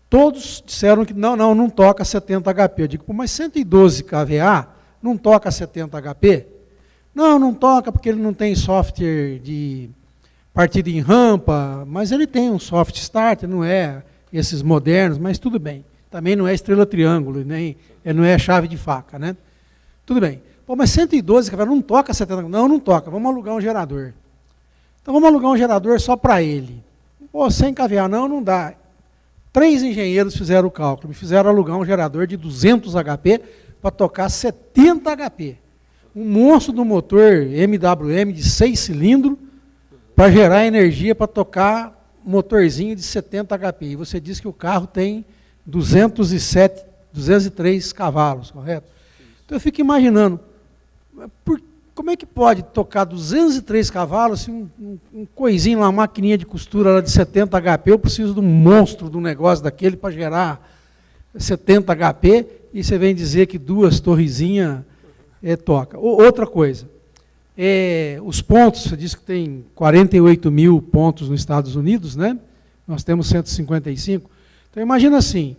Speaker 5: Todos disseram que não toca 70 HP. Eu digo, mas 112 kVA não toca 70 HP? Não toca porque ele não tem software de partida em rampa, mas ele tem um soft start, não é esses modernos, mas tudo bem. Também não é estrela triângulo, nem não é chave de faca, né? Tudo bem. Pô, mas 112 kVA não toca 70? Não toca. Vamos alugar um gerador. Então vamos alugar um gerador só para ele. Pô, 100 kVA não dá. 3 engenheiros fizeram o cálculo, me fizeram alugar um gerador de 200 HP para tocar 70 HP. um monstro do motor MWM de 6 cilindros para gerar energia para tocar um motorzinho de 70 HP. E você diz que o carro tem 203 cavalos, correto? Então eu fico imaginando, como é que pode tocar 203 cavalos, assim, um coisinho lá, uma maquininha de costura lá de 70 HP, eu preciso de um monstro de um negócio daquele para gerar 70 HP, e você vem dizer que 2 torrezinhas toca. Outra coisa, os pontos, você disse que tem 48 mil pontos nos Estados Unidos, né? Nós temos 155. Então imagina assim,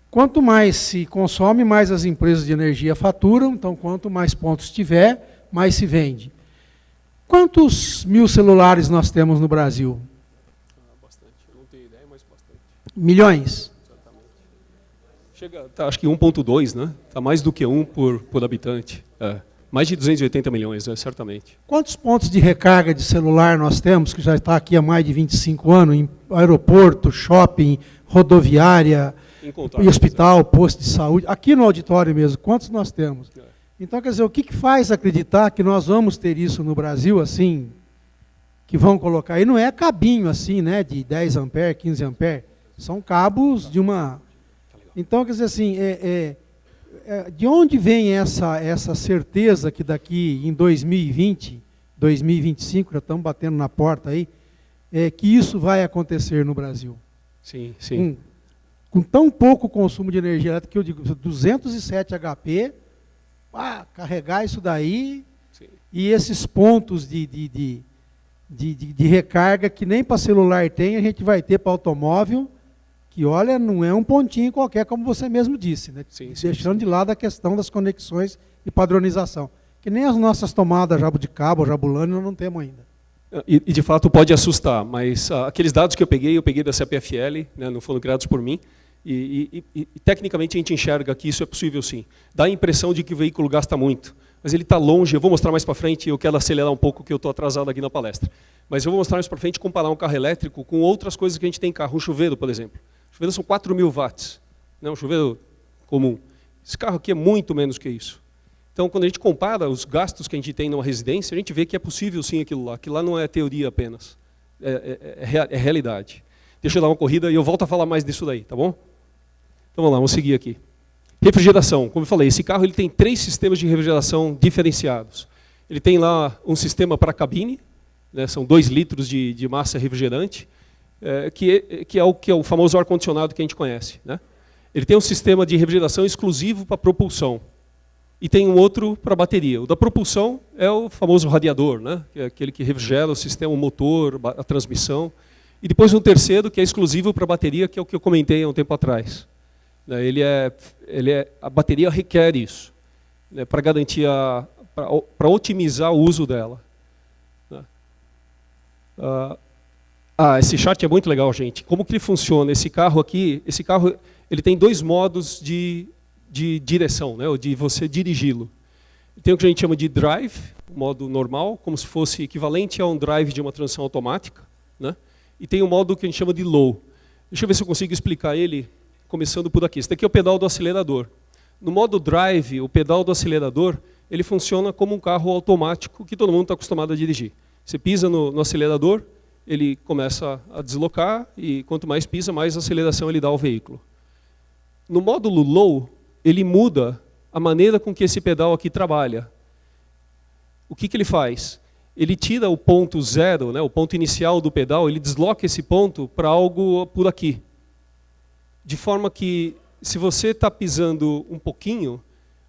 Speaker 5: quanto mais se consome, mais as empresas de energia faturam, então quanto mais pontos tiver, mais se vende. Quantos mil celulares nós temos no Brasil?
Speaker 2: Bastante, eu não tenho ideia, mas bastante.
Speaker 5: Milhões?
Speaker 2: Exatamente. Chega, acho que 1,2, né? Está mais do que 1 por habitante. Mais de 280 milhões, certamente.
Speaker 5: Quantos pontos de recarga de celular nós temos, que já está aqui há mais de 25 anos, em aeroporto, shopping, rodoviária, e hospital, posto de saúde, aqui no auditório mesmo, quantos nós temos? Então, quer dizer, o que faz acreditar que nós vamos ter isso no Brasil, assim, que vão colocar aí, não é cabinho assim, né, de 10 amperes, 15 amperes, são cabos de uma... Então, quer dizer assim, de onde vem essa certeza que daqui em 2020, 2025, já estamos batendo na porta aí, que isso vai acontecer no Brasil?
Speaker 2: Sim, sim.
Speaker 5: Com tão pouco consumo de energia elétrica, que eu digo, 207 HP, carregar isso daí, sim. E esses pontos de recarga que nem para celular tem, a gente vai ter para automóvel, que olha, não é um pontinho qualquer, como você mesmo disse, né? Sim, deixando de lado a questão das conexões e padronização, que nem as nossas tomadas jabudicaba ou jabulani nós não temos ainda.
Speaker 2: E de fato pode assustar, mas aqueles dados que eu peguei da CPFL, né, não foram criados por mim, e tecnicamente a gente enxerga que isso é possível sim. Dá a impressão de que o veículo gasta muito, mas ele está longe. Eu vou mostrar mais para frente, eu quero acelerar um pouco, que eu estou atrasado aqui na palestra. Mas eu vou mostrar mais para frente, comparar um carro elétrico com outras coisas que a gente tem em carro. Um chuveiro, por exemplo. O chuveiro são 4.000 watts, né, um chuveiro comum. Esse carro aqui é muito menos que isso. Então, quando a gente compara os gastos que a gente tem numa residência, a gente vê que é possível sim aquilo lá, que lá não é teoria apenas, é realidade. Deixa eu dar uma corrida e eu volto a falar mais disso daí, tá bom? Então vamos lá, vamos seguir aqui. Refrigeração, como eu falei, esse carro ele tem 3 sistemas de refrigeração diferenciados. Ele tem lá um sistema para a cabine, né, são 2 litros de massa refrigerante, que é o famoso ar-condicionado que a gente conhece, né? Ele tem um sistema de refrigeração exclusivo para propulsão. E tem um outro para bateria. O da propulsão é o famoso radiador, né? Que é aquele que refrigera o sistema, o motor, a transmissão. E depois um terceiro que é exclusivo para bateria, que é o que eu comentei há um tempo atrás. A bateria requer isso, né, para garantir, para otimizar o uso dela. Esse chart é muito legal, gente. Como que ele funciona? Esse carro aqui, ele tem 2 modos de direção, né, ou de você dirigi-lo. Tem o que a gente chama de drive, o modo normal, como se fosse equivalente a um drive de uma transmissão automática, né? E tem o modo que a gente chama de low. Deixa eu ver se eu consigo explicar ele, começando por aqui. Esse daqui é o pedal do acelerador. No modo drive, o pedal do acelerador, ele funciona como um carro automático que todo mundo está acostumado a dirigir. Você pisa no acelerador, ele começa a deslocar, e quanto mais pisa, mais aceleração ele dá ao veículo. No módulo low, ele muda a maneira com que esse pedal aqui trabalha. O que ele faz? Ele tira o ponto zero, né, o ponto inicial do pedal, ele desloca esse ponto para algo por aqui. De forma que, se você está pisando um pouquinho,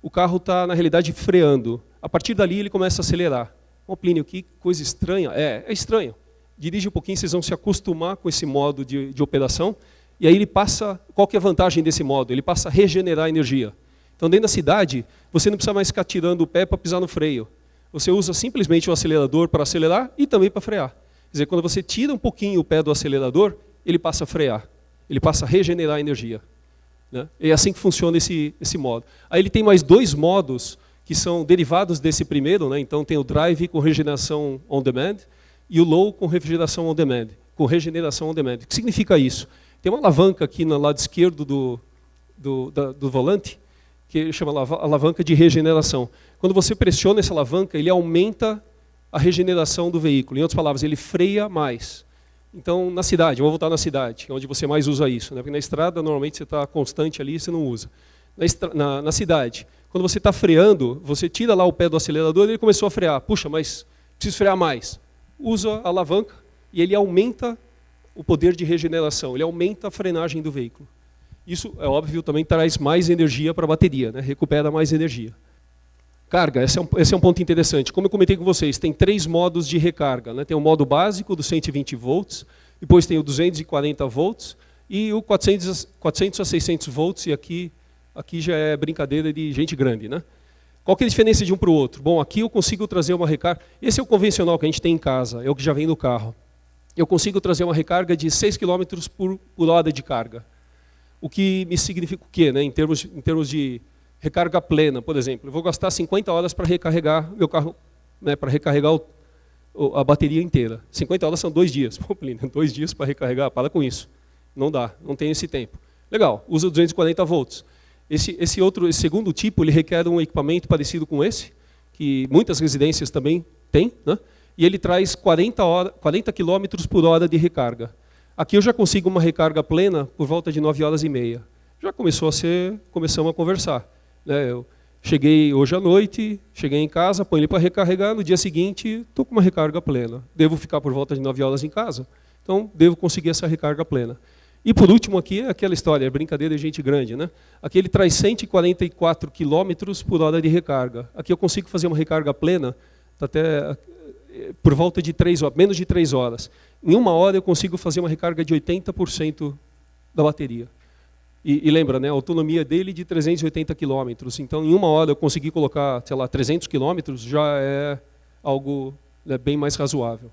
Speaker 2: o carro está, na realidade, freando. A partir dali, ele começa a acelerar. Plínio, que coisa estranha. É estranho. Dirige um pouquinho, vocês vão se acostumar com esse modo de operação. E aí ele passa, qual que é a vantagem desse modo? Ele passa a regenerar energia. Então, dentro da cidade, você não precisa mais ficar tirando o pé para pisar no freio. Você usa simplesmente o acelerador para acelerar e também para frear. Quer dizer, quando você tira um pouquinho o pé do acelerador, ele passa a frear. Ele passa a regenerar energia, né? É assim que funciona esse modo. Aí ele tem mais 2 modos que são derivados desse primeiro, né? Então tem o drive com regeneração on demand e o low com refrigeração on demand, com regeneração on demand. O que significa isso? Tem uma alavanca aqui no lado esquerdo do volante que chama alavanca de regeneração. Quando você pressiona essa alavanca, ele aumenta a regeneração do veículo. Em outras palavras, ele freia mais. Então, na cidade, vamos voltar na cidade, onde você mais usa isso, né? Porque na estrada, normalmente, você está constante ali e você não usa. Na cidade, quando você está freando, você tira lá o pé do acelerador e ele começou a frear. Puxa, mas preciso frear mais. Usa a alavanca e ele aumenta o poder de regeneração, ele aumenta a frenagem do veículo. Isso, é óbvio, também traz mais energia para a bateria, né? Recupera mais energia. Carga, esse é um ponto interessante. Como eu comentei com vocês, tem 3 modos de recarga, né? Tem o modo básico do 120 volts, depois tem o 240 volts e o 400 a 600 volts, e aqui já é brincadeira de gente grande, né? Qual que é a diferença de um para o outro? Bom, aqui eu consigo trazer uma recarga, esse é o convencional que a gente tem em casa, é o que já vem no carro. Eu consigo trazer uma recarga de 6 km por hora de carga. O que me significa o quê, né? Em termos de recarga plena, por exemplo. Eu vou gastar 50 horas para recarregar meu carro, né, para recarregar a bateria inteira. 50 horas são 2 dias. Pô, Plínio, 2 dias para recarregar? Para com isso. Não dá, não tem esse tempo. Legal, usa 240 volts. Esse segundo tipo, ele requer um equipamento parecido com esse, que muitas residências também têm, né? E ele traz 40 km por hora de recarga. Aqui eu já consigo uma recarga plena por volta de 9 horas e meia. Já começamos a conversar, né? Eu cheguei hoje à noite, cheguei em casa, põe ele para recarregar, no dia seguinte estou com uma recarga plena. Devo ficar por volta de 9 horas em casa, então devo conseguir essa recarga plena. E por último aqui é aquela história, é brincadeira de gente grande, né? Aqui ele traz 144 km por hora de recarga. Aqui eu consigo fazer uma recarga plena até por volta de 3 horas, menos de 3 horas. Em 1 hora eu consigo fazer uma recarga de 80% da bateria. E lembra, né, a autonomia dele de 380 km. Então, em 1 hora eu consegui colocar, sei lá, 300 km, já é algo, né, bem mais razoável.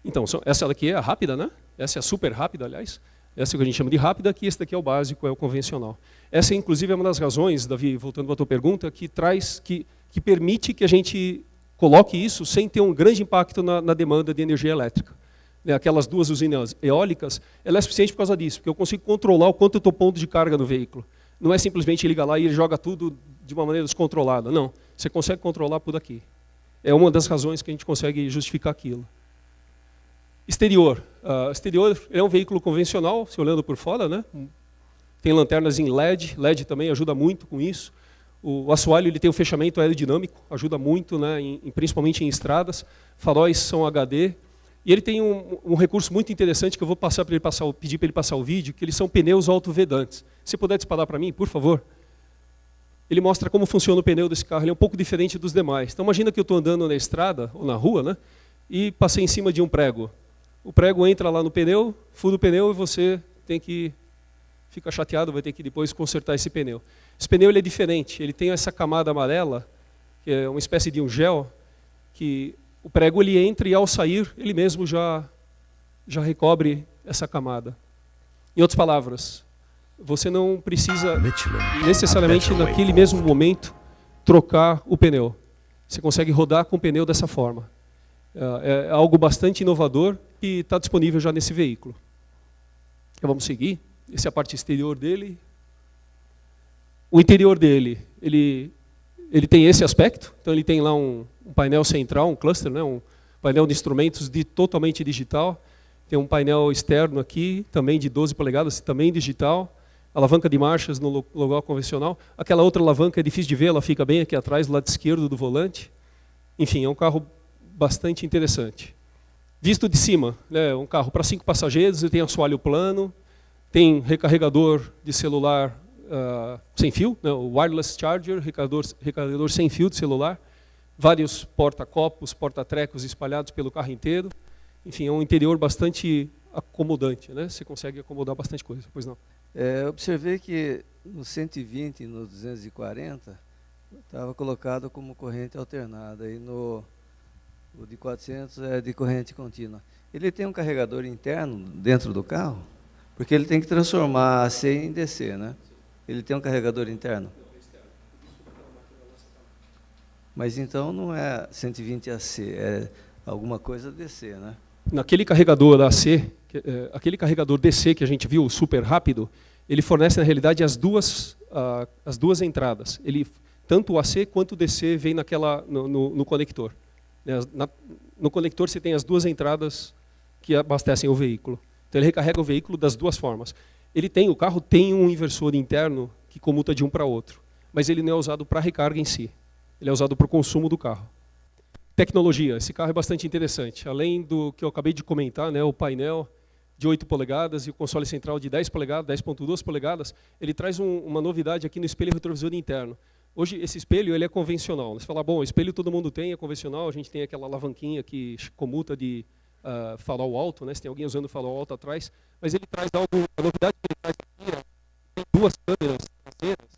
Speaker 2: Então, essa daqui é a rápida, né? Essa é a super rápida, aliás. Essa é o que a gente chama de rápida, que esse daqui é o básico, é o convencional. Essa, inclusive, é uma das razões, Davi, voltando para a tua pergunta, que permite que a gente coloque isso sem ter um grande impacto na demanda de energia elétrica. Aquelas 2 usinas eólicas, ela é suficiente por causa disso, porque eu consigo controlar o quanto eu estou pondo de carga no veículo. Não é simplesmente ligar lá e ele joga tudo de uma maneira descontrolada. Não, você consegue controlar por aqui. É uma das razões que a gente consegue justificar aquilo. Exterior. Exterior é um veículo convencional, se olhando por fora, né? Tem lanternas em LED, LED também ajuda muito com isso. O assoalho ele tem um fechamento aerodinâmico, ajuda muito, né, principalmente em estradas. Faróis são HD. E ele tem um recurso muito interessante que eu vou pedir para ele passar o vídeo, que eles são pneus autovedantes. Se puder disparar para mim, por favor. Ele mostra como funciona o pneu desse carro, ele é um pouco diferente dos demais. Então imagina que eu estou andando na estrada, ou na rua, né, e passei em cima de um prego. O prego entra lá no pneu, fura o pneu e você tem que fica chateado, vai ter que depois consertar esse pneu. Esse pneu ele é diferente, ele tem essa camada amarela, que é uma espécie de um gel, que o prego ele entra e ao sair, ele mesmo já recobre essa camada. Em outras palavras, você não precisa necessariamente naquele mesmo momento trocar o pneu. Você consegue rodar com o pneu dessa forma. É algo bastante inovador e está disponível já nesse veículo. Então, vamos seguir. Essa é a parte exterior dele. O interior dele, ele tem esse aspecto. Então ele tem lá um painel central, um cluster, né, um painel de instrumentos totalmente digital. Tem um painel externo aqui, também de 12 polegadas, também digital. Alavanca de marchas no local convencional. Aquela outra alavanca é difícil de ver, ela fica bem aqui atrás, do lado esquerdo do volante. Enfim, é um carro bastante interessante. Visto de cima, né, um carro para 5 passageiros, ele tem assoalho plano, tem recarregador de celular sem fio, né, o wireless charger, recarregador sem fio de celular, vários porta-copos, porta-trecos espalhados pelo carro inteiro. Enfim, é um interior bastante acomodante, né? Você consegue acomodar bastante coisa, pois não?
Speaker 9: Observei que no 120 e no 240 estava colocado como corrente alternada e o de 400 é de corrente contínua. Ele tem um carregador interno dentro do carro? Porque ele tem que transformar AC em DC, né? Ele tem um carregador interno? Mas então não é 120 AC, é alguma coisa DC, né?
Speaker 2: Naquele carregador AC, aquele carregador DC que a gente viu, super rápido, ele fornece, na realidade, as duas entradas. Tanto o AC quanto o DC vem no conector. No conector você tem as duas entradas que abastecem o veículo. Então ele recarrega o veículo das duas formas. O carro tem um inversor interno que comuta de um para outro, mas ele não é usado para recarga em si. Ele é usado para o consumo do carro. Tecnologia. Esse carro é bastante interessante. Além do que eu acabei de comentar, o painel de 8 polegadas e o console central de 10 polegadas, 10.2 polegadas, ele traz uma novidade aqui no espelho retrovisor interno. Hoje, esse espelho ele é convencional. Você fala, bom, espelho todo mundo tem, é convencional, a gente tem aquela alavanquinha que comuta de farol alto, né? Se tem alguém usando farol alto atrás, mas ele traz algo, a novidade que ele traz aqui tem duas câmeras traseiras.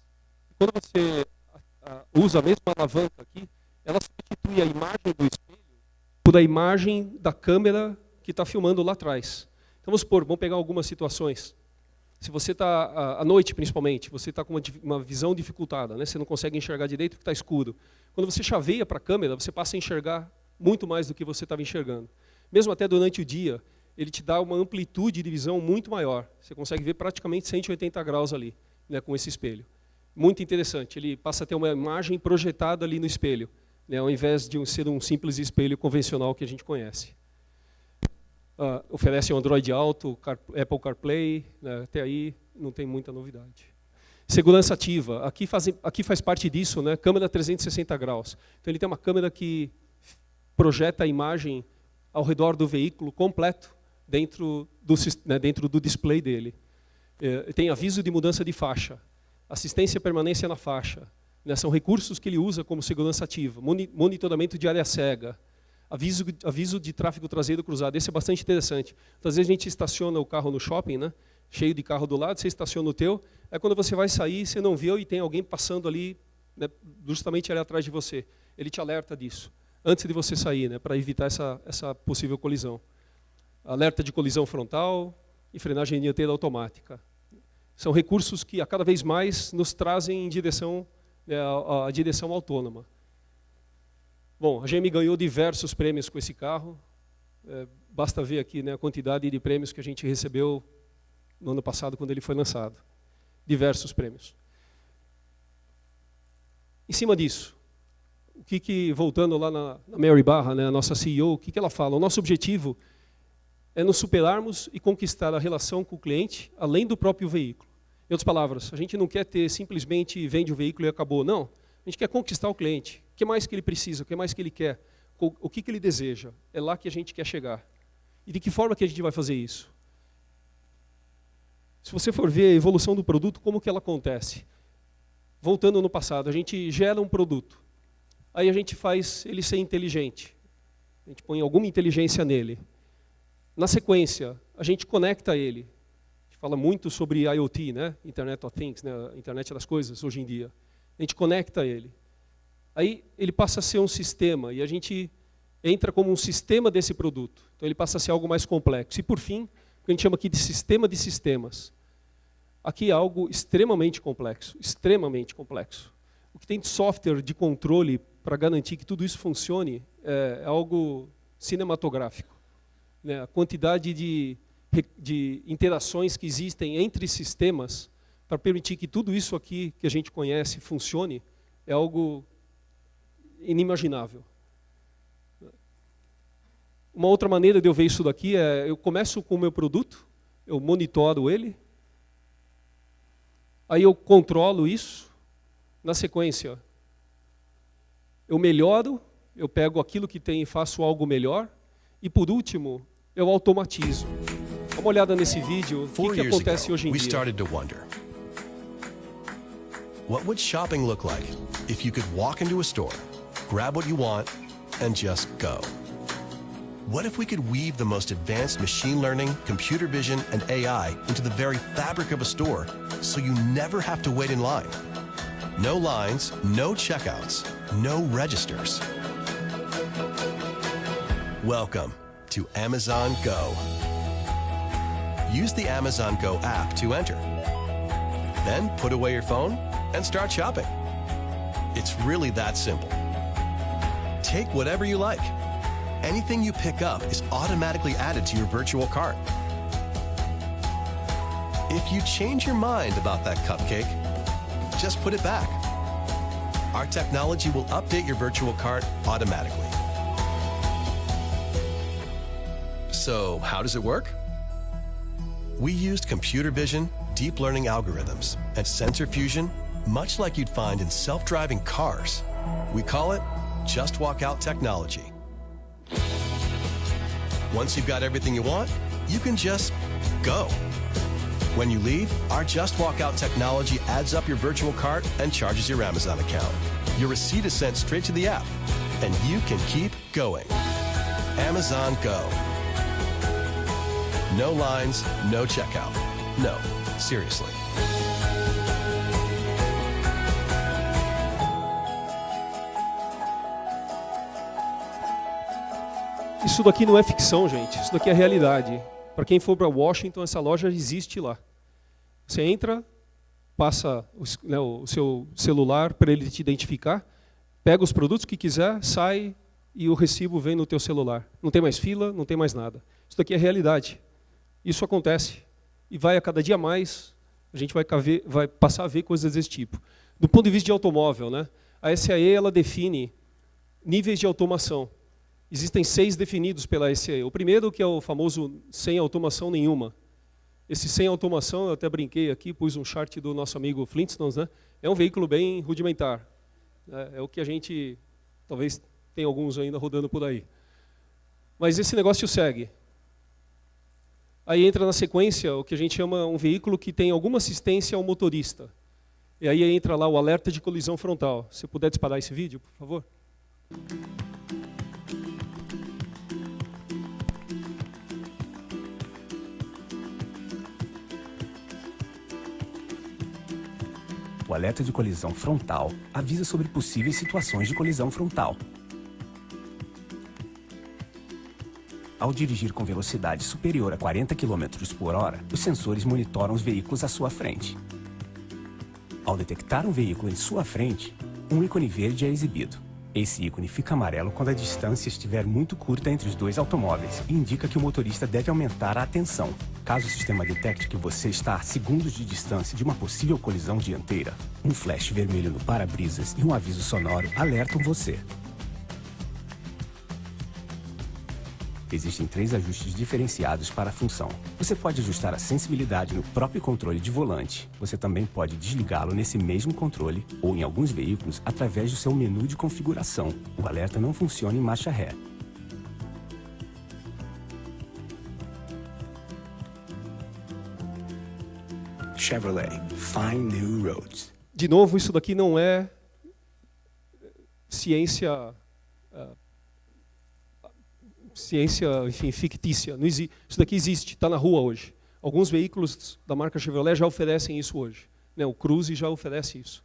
Speaker 2: Quando você usa a mesma alavanca aqui, ela substitui a imagem do espelho por a imagem da câmera que está filmando lá atrás. Então, vamos pegar algumas situações. Se você está, à noite principalmente, você está com uma visão dificultada, né? Você não consegue enxergar direito porque está escuro. Quando você chaveia para a câmera, você passa a enxergar muito mais do que você estava enxergando. Mesmo até durante o dia, ele te dá uma amplitude de visão muito maior. Você consegue ver praticamente 180 graus ali, né, com esse espelho. Muito interessante. Ele passa a ter uma imagem projetada ali no espelho, né, ao invés de ser um simples espelho convencional que a gente conhece. Oferece um Android Auto, Apple CarPlay, né, até aí não tem muita novidade. Segurança ativa, aqui faz parte disso, né, câmera 360 graus. Então ele tem uma câmera que projeta a imagem ao redor do veículo completo, dentro do display dele. Tem aviso de mudança de faixa, assistência e permanência na faixa, né, são recursos que ele usa como segurança ativa, monitoramento de área cega, aviso de tráfego traseiro cruzado. Esse é bastante interessante. Então, às vezes a gente estaciona o carro no shopping, né, cheio de carro do lado, você estaciona o teu, aí quando você vai sair, você não viu e tem alguém passando ali, né, justamente ali atrás de você. Ele te alerta disso, antes de você sair, né, para evitar essa possível colisão. Alerta de colisão frontal e frenagem dianteira automática. São recursos que a cada vez mais nos trazem em direção, né, a direção autônoma. Bom, a GM ganhou diversos prêmios com esse carro. Basta ver aqui, né, a quantidade de prêmios que a gente recebeu no ano passado, quando ele foi lançado. Diversos prêmios. Em cima disso, voltando lá na Mary Barra, né, a nossa CEO, o que ela fala? O nosso objetivo é nos superarmos e conquistar a relação com o cliente, além do próprio veículo. Em outras palavras, a gente não quer ter simplesmente vende o veículo e acabou. Não. A gente quer conquistar o cliente. O que mais que ele precisa? O que mais que ele quer? O que ele deseja? É lá que a gente quer chegar. E de que forma que a gente vai fazer isso? Se você for ver a evolução do produto, como que ela acontece? Voltando no passado, a gente gera um produto. Aí a gente faz ele ser inteligente. A gente põe alguma inteligência nele. Na sequência, a gente conecta ele. A gente fala muito sobre IoT, né? Internet of Things, né? Internet das coisas, hoje em dia. A gente conecta ele. Aí ele passa a ser um sistema e a gente entra como um sistema desse produto. Então ele passa a ser algo mais complexo. E por fim, o que a gente chama aqui de sistema de sistemas. Aqui é algo extremamente complexo, extremamente complexo. O que tem de software de controle para garantir que tudo isso funcione é algo cinematográfico. Né? A quantidade de interações que existem entre sistemas para permitir que tudo isso aqui que a gente conhece funcione é algo inimaginável. Uma outra maneira de eu ver isso daqui é, eu começo com o meu produto, eu monitoro ele, aí eu controlo isso, na sequência eu melhoro, eu pego aquilo que tem e faço algo melhor, e por último, eu automatizo. Dá uma olhada nesse vídeo, o que acontece hoje em dia.
Speaker 10: What would shopping look like if you could walk into a store, grab what you want, and just go? What if we could weave the most advanced machine learning, computer vision, and AI into the very fabric of a store so you never have to wait in line? No lines, no checkouts, no registers. Welcome to Amazon Go. Use the Amazon Go app to enter. Then put away your phone and start shopping. It's really that simple. Take whatever you like. Anything you pick up is automatically added to your virtual cart. If you change your mind about that cupcake, just put it back. Our technology will update your virtual cart automatically. So, how does it work? We used computer vision, deep learning algorithms, and sensor fusion, much like you'd find in self-driving cars. We call it Just Walk Out technology. Once you've got everything you want, you can just go. When you leave, our Just Walk Out technology adds up your virtual cart and charges your Amazon account. Your receipt is sent straight to the app, and you can keep going. Amazon Go. No lines, no checkout. No, seriously.
Speaker 2: Isso daqui não é ficção, gente. Isso daqui é realidade. Para quem for para Washington, essa loja existe lá. Você entra, passa o seu celular para ele te identificar, pega os produtos que quiser, sai e o recibo vem no teu celular. Não tem mais fila, não tem mais nada. Isso daqui é realidade. Isso acontece. E vai a cada dia mais, a gente vai passar a ver coisas desse tipo. Do ponto de vista de automóvel, né? A SAE ela define níveis de automação. Existem 6 definidos pela SAE. O primeiro, que é o famoso sem automação nenhuma. Esse sem automação, eu até brinquei aqui, pus um chart do nosso amigo Flintstones, né? É um veículo bem rudimentar. É o que a gente, talvez tenha alguns ainda rodando por aí. Mas esse negócio segue. Aí entra na sequência o que a gente chama um veículo que tem alguma assistência ao motorista. E aí entra lá o alerta de colisão frontal. Se puder disparar esse vídeo, por favor.
Speaker 11: O alerta de colisão frontal avisa sobre possíveis situações de colisão frontal. Ao dirigir com velocidade superior a 40 km por hora, os sensores monitoram os veículos à sua frente. Ao detectar um veículo em sua frente, um ícone verde é exibido. Esse ícone fica amarelo quando a distância estiver muito curta entre os dois automóveis e indica que o motorista deve aumentar a atenção. Caso o sistema detecte que você está a segundos de distância de uma possível colisão dianteira, um flash vermelho no para-brisas e um aviso sonoro alertam você. Existem 3 ajustes diferenciados para a função. Você pode ajustar a sensibilidade no próprio controle de volante. Você também pode desligá-lo nesse mesmo controle ou, em alguns veículos, através do seu menu de configuração. O alerta não funciona em marcha ré. Chevrolet, find new roads.
Speaker 2: De novo, isso daqui não é ciência enfim, fictícia. Não existe. Isso daqui existe, está na rua hoje. Alguns veículos da marca Chevrolet já oferecem isso hoje. Né? O Cruze já oferece isso.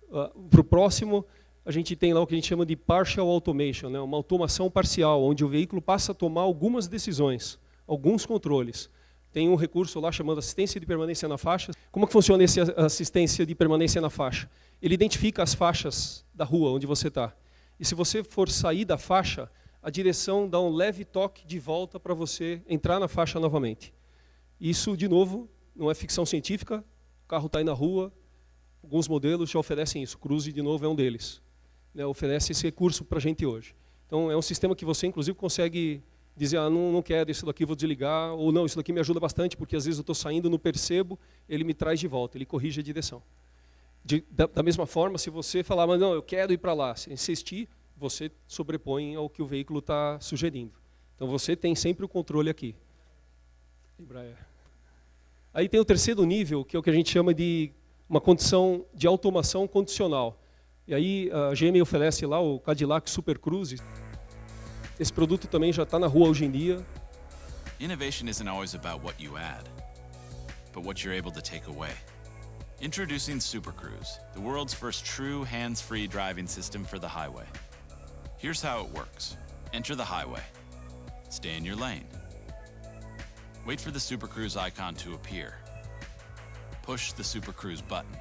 Speaker 2: Para o próximo, a gente tem lá o que a gente chama de partial automation, né? Uma automação parcial, onde o veículo passa a tomar algumas decisões, alguns controles. Tem um recurso lá chamado assistência de permanência na faixa. Como que funciona essa assistência de permanência na faixa? Ele identifica as faixas da rua onde você está. E se você for sair da faixa, a direção dá um leve toque de volta para você entrar na faixa novamente. Isso, de novo, não é ficção científica, o carro está aí na rua, alguns modelos já oferecem isso, o Cruze, de novo, é um deles. Né, oferece esse recurso para a gente hoje. Então, é um sistema que você, inclusive, consegue dizer, não quero isso daqui, vou desligar, ou não, isso daqui me ajuda bastante, porque às vezes eu estou saindo, não percebo, ele me traz de volta, ele corrige a direção. Da mesma forma, se você falar, mas não, eu quero ir para lá, se insistir, você sobrepõe ao que o veículo está sugerindo. Então você tem sempre o controle aqui. Aí tem o terceiro nível, que é o que a gente chama de uma condição de automação condicional. E aí a GM oferece lá o Cadillac Super Cruze. Esse produto também já está na rua hoje em dia.
Speaker 12: Innovation isn't always about what you add, but what you're able to take away. Introducing Super Cruise, the world's first true hands-free driving system for the highway. Here's how it works. Enter the highway. Stay in your lane. Wait for the Super Cruise icon to appear. Push the Super Cruise button.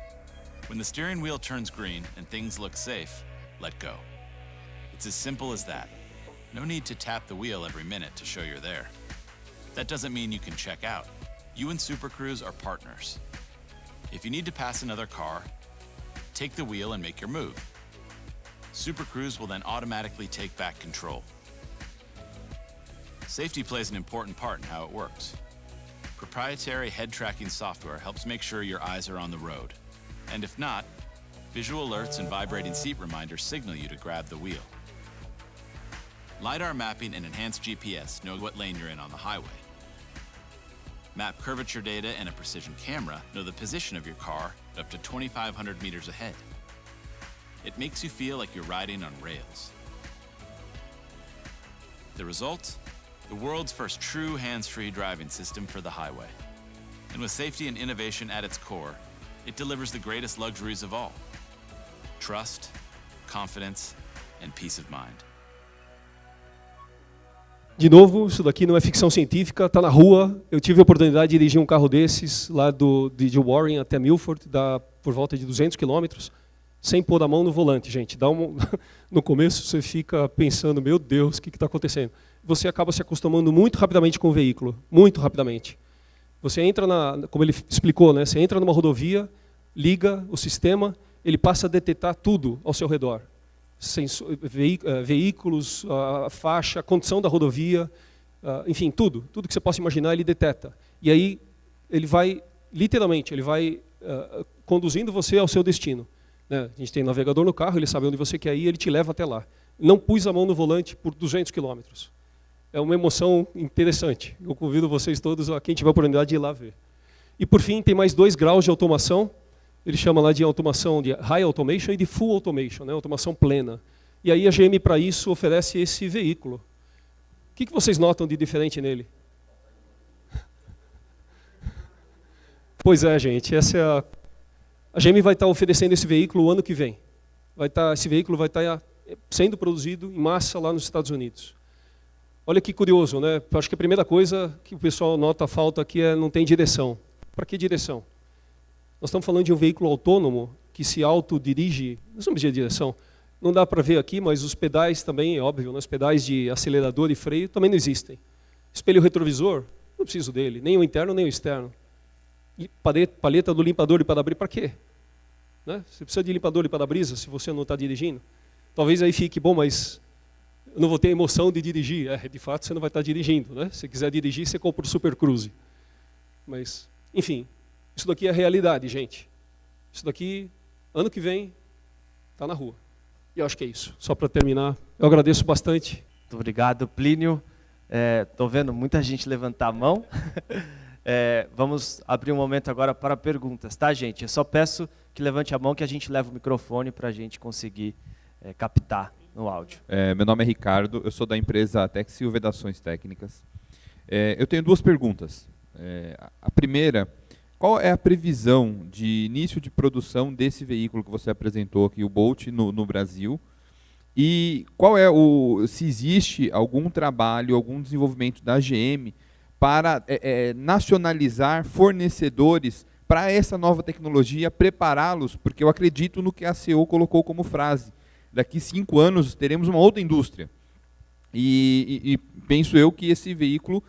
Speaker 12: When the steering wheel turns green and things look safe, let go. It's as simple as that. No need to tap the wheel every minute to show you're there. That doesn't mean you can check out. You and Super Cruise are partners. If you need to pass another car, take the wheel and make your move. Super Cruise will then automatically take back control. Safety plays an important part in how it works. Proprietary head tracking software helps make sure your eyes are on the road. And if not, visual alerts and vibrating seat reminders signal you to grab the wheel. LiDAR mapping and enhanced GPS know what lane you're in on the highway. Map curvature data and a precision camera know the position of your car up to 2,500 meters ahead. It makes you feel like you're riding on rails. The result? The world's first true hands-free driving system for the highway. And with safety and innovation at its core, it delivers the greatest luxuries of all: trust, confidence, and peace of mind.
Speaker 2: De novo, isso daqui não é ficção científica, está na rua. Eu tive a oportunidade de dirigir um carro desses, lá de Warren até Milford, dá por volta de 200 quilômetros, sem pôr a mão no volante, gente. No começo você fica pensando, meu Deus, o que está acontecendo? Você acaba se acostumando muito rapidamente com o veículo, muito rapidamente. Você entra como ele explicou, né? Você entra numa rodovia, liga o sistema, ele passa a detectar tudo ao seu redor. Veículos, a faixa, a condição da rodovia, enfim, tudo que você possa imaginar ele detecta. E aí ele vai, literalmente, ele vai conduzindo você ao seu destino. Né? A gente tem navegador no carro, ele sabe onde você quer ir, ele te leva até lá. Não pus a mão no volante por 200 quilômetros. É uma emoção interessante. Eu convido vocês todos, a quem tiver a oportunidade, de ir lá ver. E por fim, tem mais 2 graus de automação. Ele chama lá de automação de High Automation e de Full Automation, né? Automação plena. E aí a GM, para isso, oferece esse veículo. O que vocês notam de diferente nele? Pois é, gente, essa é a GM vai estar oferecendo esse veículo o ano que vem. Esse veículo vai estar sendo produzido em massa lá nos Estados Unidos. Olha que curioso, né? Eu acho que a primeira coisa que o pessoal nota a falta aqui é não tem direção. Para que direção? Nós estamos falando de um veículo autônomo que se autodirige, não precisamos de direção. Não dá para ver aqui, mas os pedais também, é óbvio, né? Os pedais de acelerador e freio também não existem. Espelho retrovisor, não preciso dele, nem o interno nem o externo. E paleta do limpador de para-brisa, para quê? Né? Você precisa de limpador de para-brisa se você não está dirigindo? Talvez aí fique, bom, mas eu não vou ter a emoção de dirigir. De fato, você não vai estar dirigindo. Né? Se quiser dirigir, você compra o Super Cruise. Mas, enfim, isso daqui é a realidade, gente. Isso daqui, ano que vem, está na rua. E eu acho que é isso. Só para terminar, eu agradeço bastante.
Speaker 1: Muito obrigado, Plínio. Estou vendo muita gente levantar a mão. Vamos abrir um momento agora para perguntas, tá, gente? Eu só peço que levante a mão que a gente leva o microfone para a gente conseguir captar no áudio.
Speaker 13: Meu nome é Ricardo, eu sou da empresa Texil Vedações Técnicas. Eu tenho 2 perguntas. A primeira, qual é a previsão de início de produção desse veículo que você apresentou aqui, o Bolt, no Brasil? E qual é se existe algum trabalho, algum desenvolvimento da GM para nacionalizar fornecedores para essa nova tecnologia, prepará-los, porque eu acredito no que a CEO colocou como frase. Daqui 5 anos teremos uma outra indústria. E penso eu que esse veículo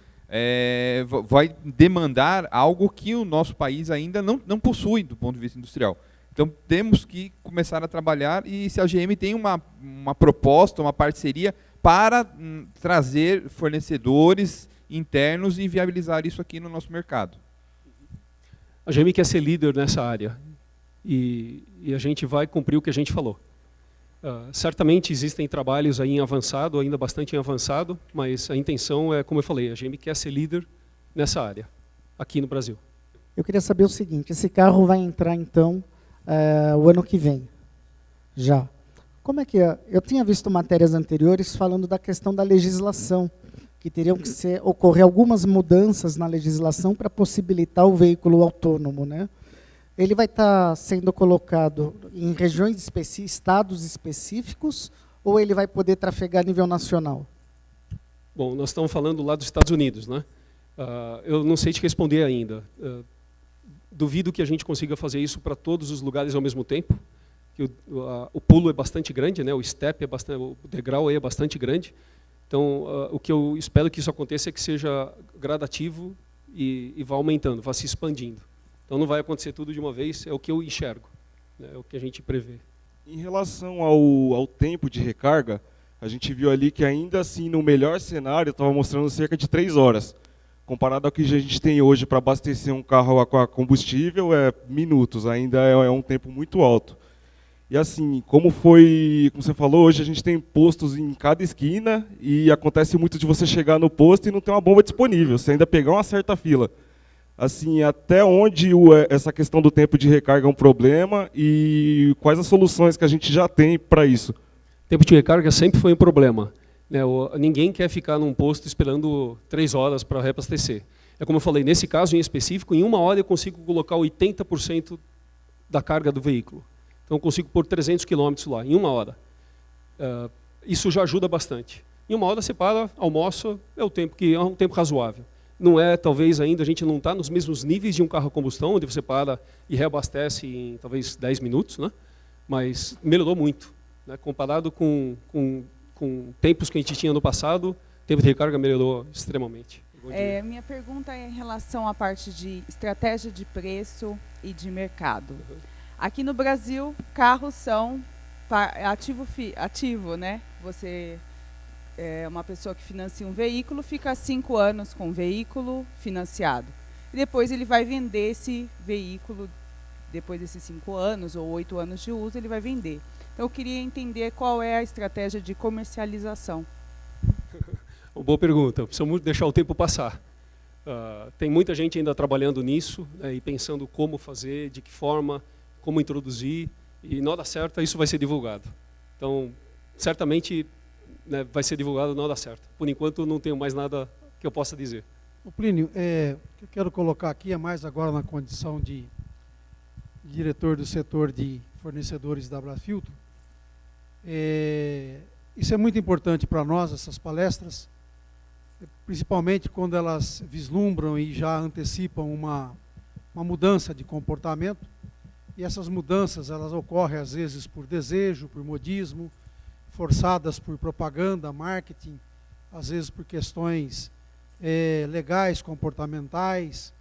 Speaker 13: vai demandar algo que o nosso país ainda não possui do ponto de vista industrial. Então temos que começar a trabalhar, e se a GM tem uma proposta, uma parceria para trazer fornecedores internos e viabilizar isso aqui no nosso mercado.
Speaker 2: A GM quer ser líder nessa área e a gente vai cumprir o que a gente falou. Certamente existem trabalhos aí em avançado, ainda bastante em avançado, mas a intenção é, como eu falei, a GM quer ser líder nessa área, aqui no Brasil.
Speaker 6: Eu queria saber o seguinte, esse carro vai entrar então o ano que vem, já. Como é que é? Eu tinha visto matérias anteriores falando da questão da legislação, que teriam que ocorrer algumas mudanças na legislação para possibilitar o veículo autônomo, né? Ele vai estar sendo colocado em regiões estados específicos, ou ele vai poder trafegar a nível nacional?
Speaker 2: Bom, nós estamos falando lá dos Estados Unidos, né? Eu não sei te responder ainda. Duvido que a gente consiga fazer isso para todos os lugares ao mesmo tempo. Que o pulo é bastante grande, né? O step o degrau aí é bastante grande. Então, o que eu espero que isso aconteça é que seja gradativo e vai aumentando, vai se expandindo. Então não vai acontecer tudo de uma vez, é o que eu enxergo, né, é o que a gente prevê.
Speaker 8: Em relação ao tempo de recarga, a gente viu ali que ainda assim, no melhor cenário, estava mostrando cerca de 3 horas. Comparado ao que a gente tem hoje para abastecer um carro a combustível, é minutos, ainda é um tempo muito alto. E assim, como você falou, hoje a gente tem postos em cada esquina e acontece muito de você chegar no posto e não ter uma bomba disponível, você ainda pegar uma certa fila. Assim, até onde essa questão do tempo de recarga é um problema e quais as soluções que a gente já tem para isso?
Speaker 2: Tempo de recarga sempre foi um problema, né? Ninguém quer ficar num posto esperando 3 horas para reabastecer. É como eu falei, nesse caso em específico, em 1 hora eu consigo colocar 80% da carga do veículo. Então eu consigo pôr 300 km lá, em 1 hora. Isso já ajuda bastante. Em 1 hora você para, almoça, é um tempo razoável. Não é, talvez ainda, a gente não está nos mesmos níveis de um carro a combustão, onde você para e reabastece em talvez 10 minutos, né? Mas melhorou muito, né? Comparado com tempos que a gente tinha no passado, o tempo de recarga melhorou extremamente.
Speaker 14: Minha pergunta é em relação à parte de estratégia de preço e de mercado. Aqui no Brasil, carros são ativo, né? Você é uma pessoa que financia um veículo, fica 5 anos com o veículo financiado. E depois ele vai vender esse veículo, depois desses 5 anos ou 8 anos de uso, ele vai vender. Então eu queria entender qual é a estratégia de comercialização.
Speaker 2: Boa pergunta, precisamos deixar o tempo passar. Tem muita gente ainda trabalhando nisso, né, e pensando como fazer, de que forma, como introduzir, e na hora certa isso vai ser divulgado. Então, certamente, né, vai ser divulgado na hora certa. Por enquanto, não tenho mais nada que eu possa dizer.
Speaker 5: O Plínio, o que eu quero colocar aqui é mais agora na condição de diretor do setor de fornecedores da Abrafiltro. Isso é muito importante para nós, essas palestras, principalmente quando elas vislumbram e já antecipam uma mudança de comportamento. E essas mudanças, elas ocorrem às vezes por desejo, por modismo, forçadas por propaganda, marketing, às vezes por questões legais, comportamentais,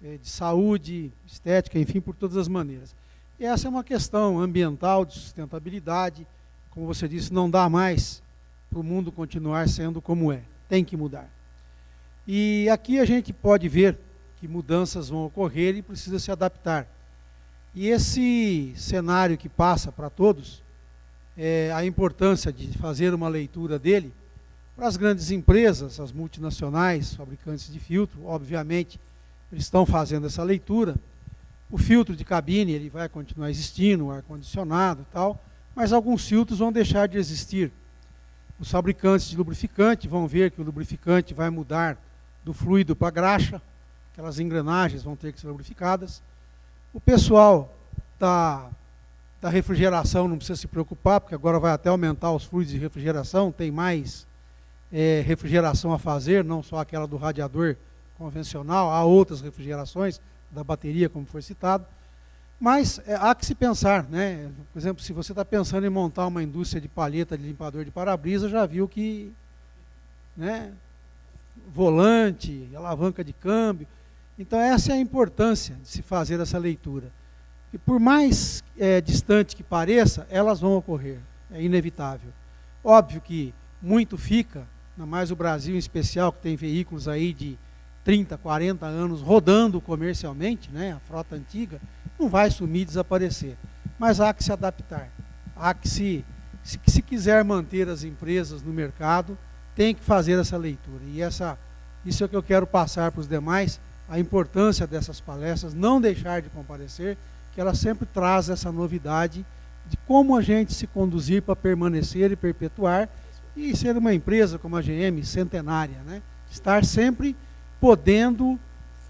Speaker 5: de saúde, estética, enfim, por todas as maneiras. E essa é uma questão ambiental, de sustentabilidade, como você disse, não dá mais para o mundo continuar sendo como é, tem que mudar. E aqui a gente pode ver que mudanças vão ocorrer e precisa se adaptar. E esse cenário que passa para todos, a importância de fazer uma leitura dele, para as grandes empresas, as multinacionais, fabricantes de filtro, obviamente, eles estão fazendo essa leitura. O filtro de cabine ele vai continuar existindo, o ar-condicionado e tal, mas alguns filtros vão deixar de existir. Os fabricantes de lubrificante vão ver que o lubrificante vai mudar do fluido para a graxa, aquelas engrenagens vão ter que ser lubrificadas. O pessoal da refrigeração não precisa se preocupar, porque agora vai até aumentar os fluidos de refrigeração, tem mais refrigeração a fazer, não só aquela do radiador convencional, há outras refrigerações, da bateria, como foi citado. Mas há que se pensar, né? Por exemplo, se você está pensando em montar uma indústria de palheta de limpador de para-brisa, já viu que, né, volante, alavanca de câmbio. Então essa é a importância de se fazer essa leitura. E por mais distante que pareça, elas vão ocorrer, é inevitável. Óbvio que muito fica, ainda mais o Brasil em especial, que tem veículos aí de 30, 40 anos rodando comercialmente, né, a frota antiga, não vai sumir e desaparecer. Mas há que se adaptar. Há que se quiser manter as empresas no mercado, tem que fazer essa leitura. E isso é o que eu quero passar para os demais, a importância dessas palestras, não deixar de comparecer, que ela sempre traz essa novidade de como a gente se conduzir para permanecer e perpetuar e ser uma empresa como a GM, centenária, né? Estar sempre podendo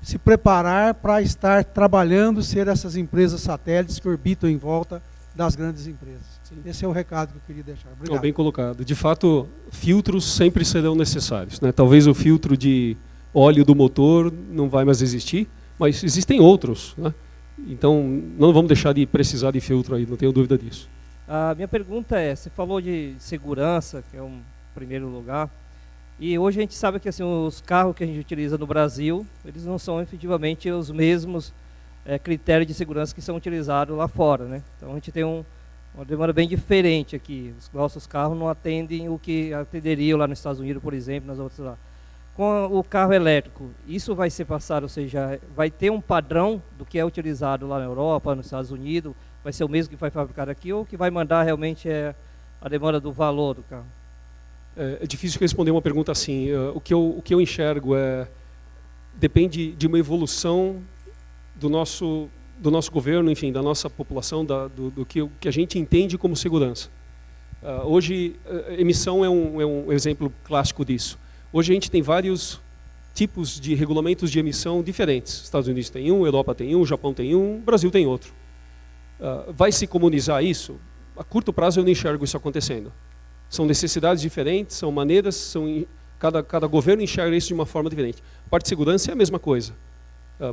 Speaker 5: se preparar para estar trabalhando, ser essas empresas satélites que orbitam em volta das grandes empresas. Sim. Esse é o recado que eu queria deixar. Obrigado.
Speaker 2: Bem colocado. De fato, filtros sempre serão necessários, né? Talvez o filtro de óleo do motor não vai mais existir, mas existem outros, né? Então, não vamos deixar de precisar de filtro aí, não tenho dúvida disso.
Speaker 15: A minha pergunta é, você falou de segurança, que é um primeiro lugar. E hoje a gente sabe que assim, os carros que a gente utiliza no Brasil, eles não são efetivamente os mesmos critérios de segurança que são utilizados lá fora, né? Então a gente tem uma demanda bem diferente aqui. Os nossos carros não atendem o que atenderiam lá nos Estados Unidos, por exemplo, nas outras lá. Com o carro elétrico, isso vai ser passado, ou seja, vai ter um padrão do que é utilizado lá na Europa, nos Estados Unidos, vai ser o mesmo que vai fabricar aqui, ou que vai mandar realmente a demanda do valor do carro?
Speaker 2: É difícil responder uma pergunta assim. O que eu enxergo depende de uma evolução do nosso governo, enfim, da nossa população, do que a gente entende como segurança. Hoje, emissão é um exemplo clássico disso. Hoje a gente tem vários tipos de regulamentos de emissão diferentes. Estados Unidos tem um, Europa tem um, Japão tem um, Brasil tem outro. Vai se comunizar isso? A curto prazo eu não enxergo isso acontecendo. São necessidades diferentes, são maneiras, cada governo enxerga isso de uma forma diferente. A parte de segurança é a mesma coisa.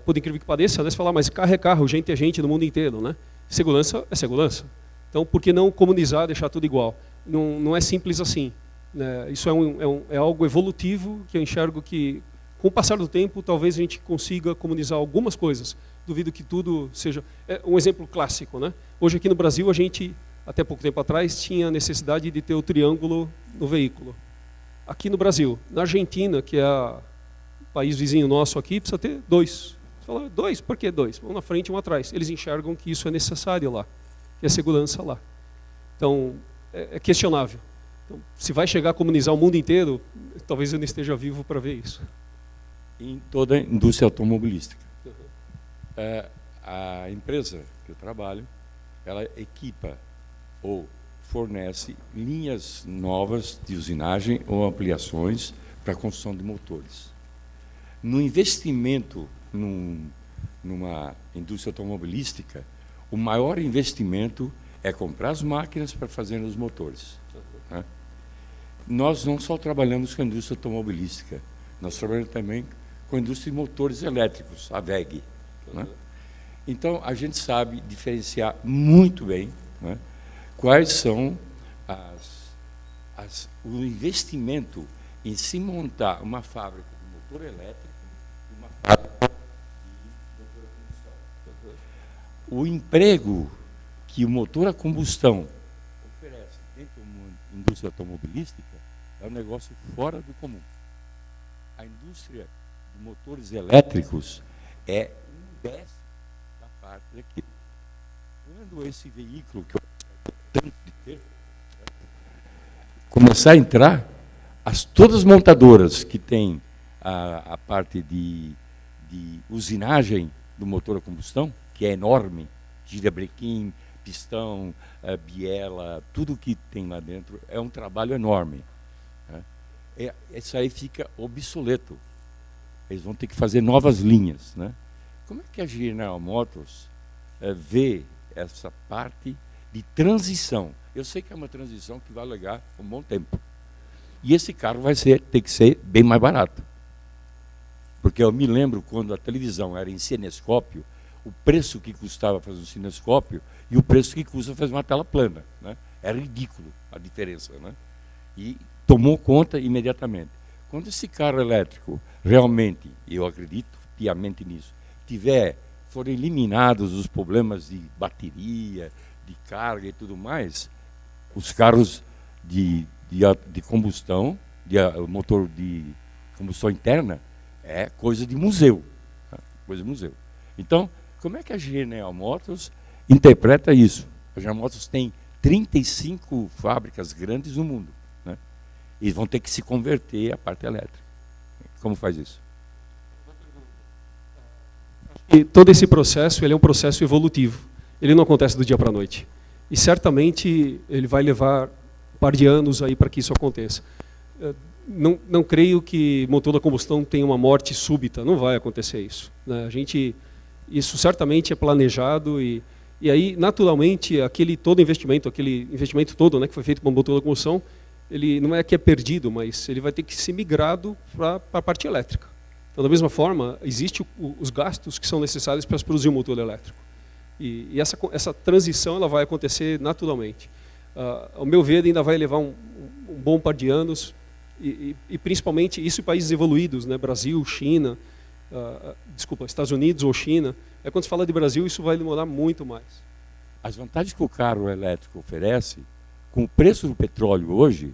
Speaker 2: Por incrível que pareça, você fala, mas carro é carro, gente é gente no mundo inteiro, né? Segurança é segurança. Então, por que não comunizar, deixar tudo igual? Não é simples assim. Isso é algo evolutivo que eu enxergo que, com o passar do tempo, talvez a gente consiga comunizar algumas coisas. Duvido que tudo seja... um exemplo clássico, né? Hoje aqui no Brasil, a gente, até pouco tempo atrás, tinha necessidade de ter o triângulo no veículo. Aqui no Brasil. Na Argentina, que é o país vizinho nosso aqui, precisa ter 2. Você fala, 2? Por que 2? Um na frente e um atrás. Eles enxergam que isso é necessário lá, que é segurança lá. Então, é questionável. Então, se vai chegar a comunizar o mundo inteiro, talvez eu não esteja vivo para ver isso.
Speaker 16: Em toda a indústria automobilística. A empresa que eu trabalho, ela equipa ou fornece linhas novas de usinagem ou ampliações para a construção de motores. No investimento numa indústria automobilística, o maior investimento é comprar as máquinas para fazer os motores. Né? Nós não só trabalhamos com a indústria automobilística, nós trabalhamos também com a indústria de motores elétricos, a WEG. Né? Então, a gente sabe diferenciar muito bem, né, quais são o investimento em se montar uma fábrica de motor elétrico e uma fábrica de motor a combustão. O emprego que o motor a combustão oferece dentro da indústria automobilística é um negócio fora do comum. A indústria de motores elétricos é um décimo da parte daqui. Quando esse veículo que eu tanto de ter começar a entrar, todas as montadoras que têm a parte de usinagem do motor a combustão, que é enorme, girabrequim, pistão, biela, tudo que tem lá dentro, é um trabalho enorme. Né? Isso aí fica obsoleto. Eles vão ter que fazer novas linhas. Né? Como é que a General Motors vê essa parte de transição? Eu sei que é uma transição que vai levar um bom tempo. E esse carro vai ter que ser bem mais barato. Porque eu me lembro quando a televisão era em cinescópio, o preço que custava fazer um cinescópio e o preço que custa fazer uma tela plana. Né? Era ridículo a diferença. Né? E tomou conta imediatamente. Quando esse carro elétrico realmente, eu acredito piamente nisso, forem eliminados os problemas de bateria, de carga e tudo mais, os carros de combustão, motor de combustão interna, é coisa de museu. Tá? Coisa de museu. Então, como é que a General Motors interpreta isso? A General Motors tem 35 fábricas grandes no mundo. Né? E vão ter que se converter à parte elétrica. Como faz isso?
Speaker 2: E todo esse processo ele é um processo evolutivo. Ele não acontece do dia para a noite. E certamente ele vai levar um par de anos aí para que isso aconteça. Não creio que motor a combustão tenha uma morte súbita. Não vai acontecer isso. Né? Isso certamente é planejado e aí, naturalmente, todo investimento, aquele investimento todo, né, que foi feito para o motor a combustão, ele não é que é perdido, mas ele vai ter que ser migrado para a parte elétrica. Então, da mesma forma, existem os gastos que são necessários para produzir um motor elétrico. E essa transição ela vai acontecer naturalmente. Ao meu ver, ainda vai levar um bom par de anos. e principalmente isso em países evoluídos, né? Brasil, China, Estados Unidos ou China. Quando se fala de Brasil, isso vai demorar muito mais.
Speaker 16: As vantagens que o carro elétrico oferece, com o preço do petróleo hoje,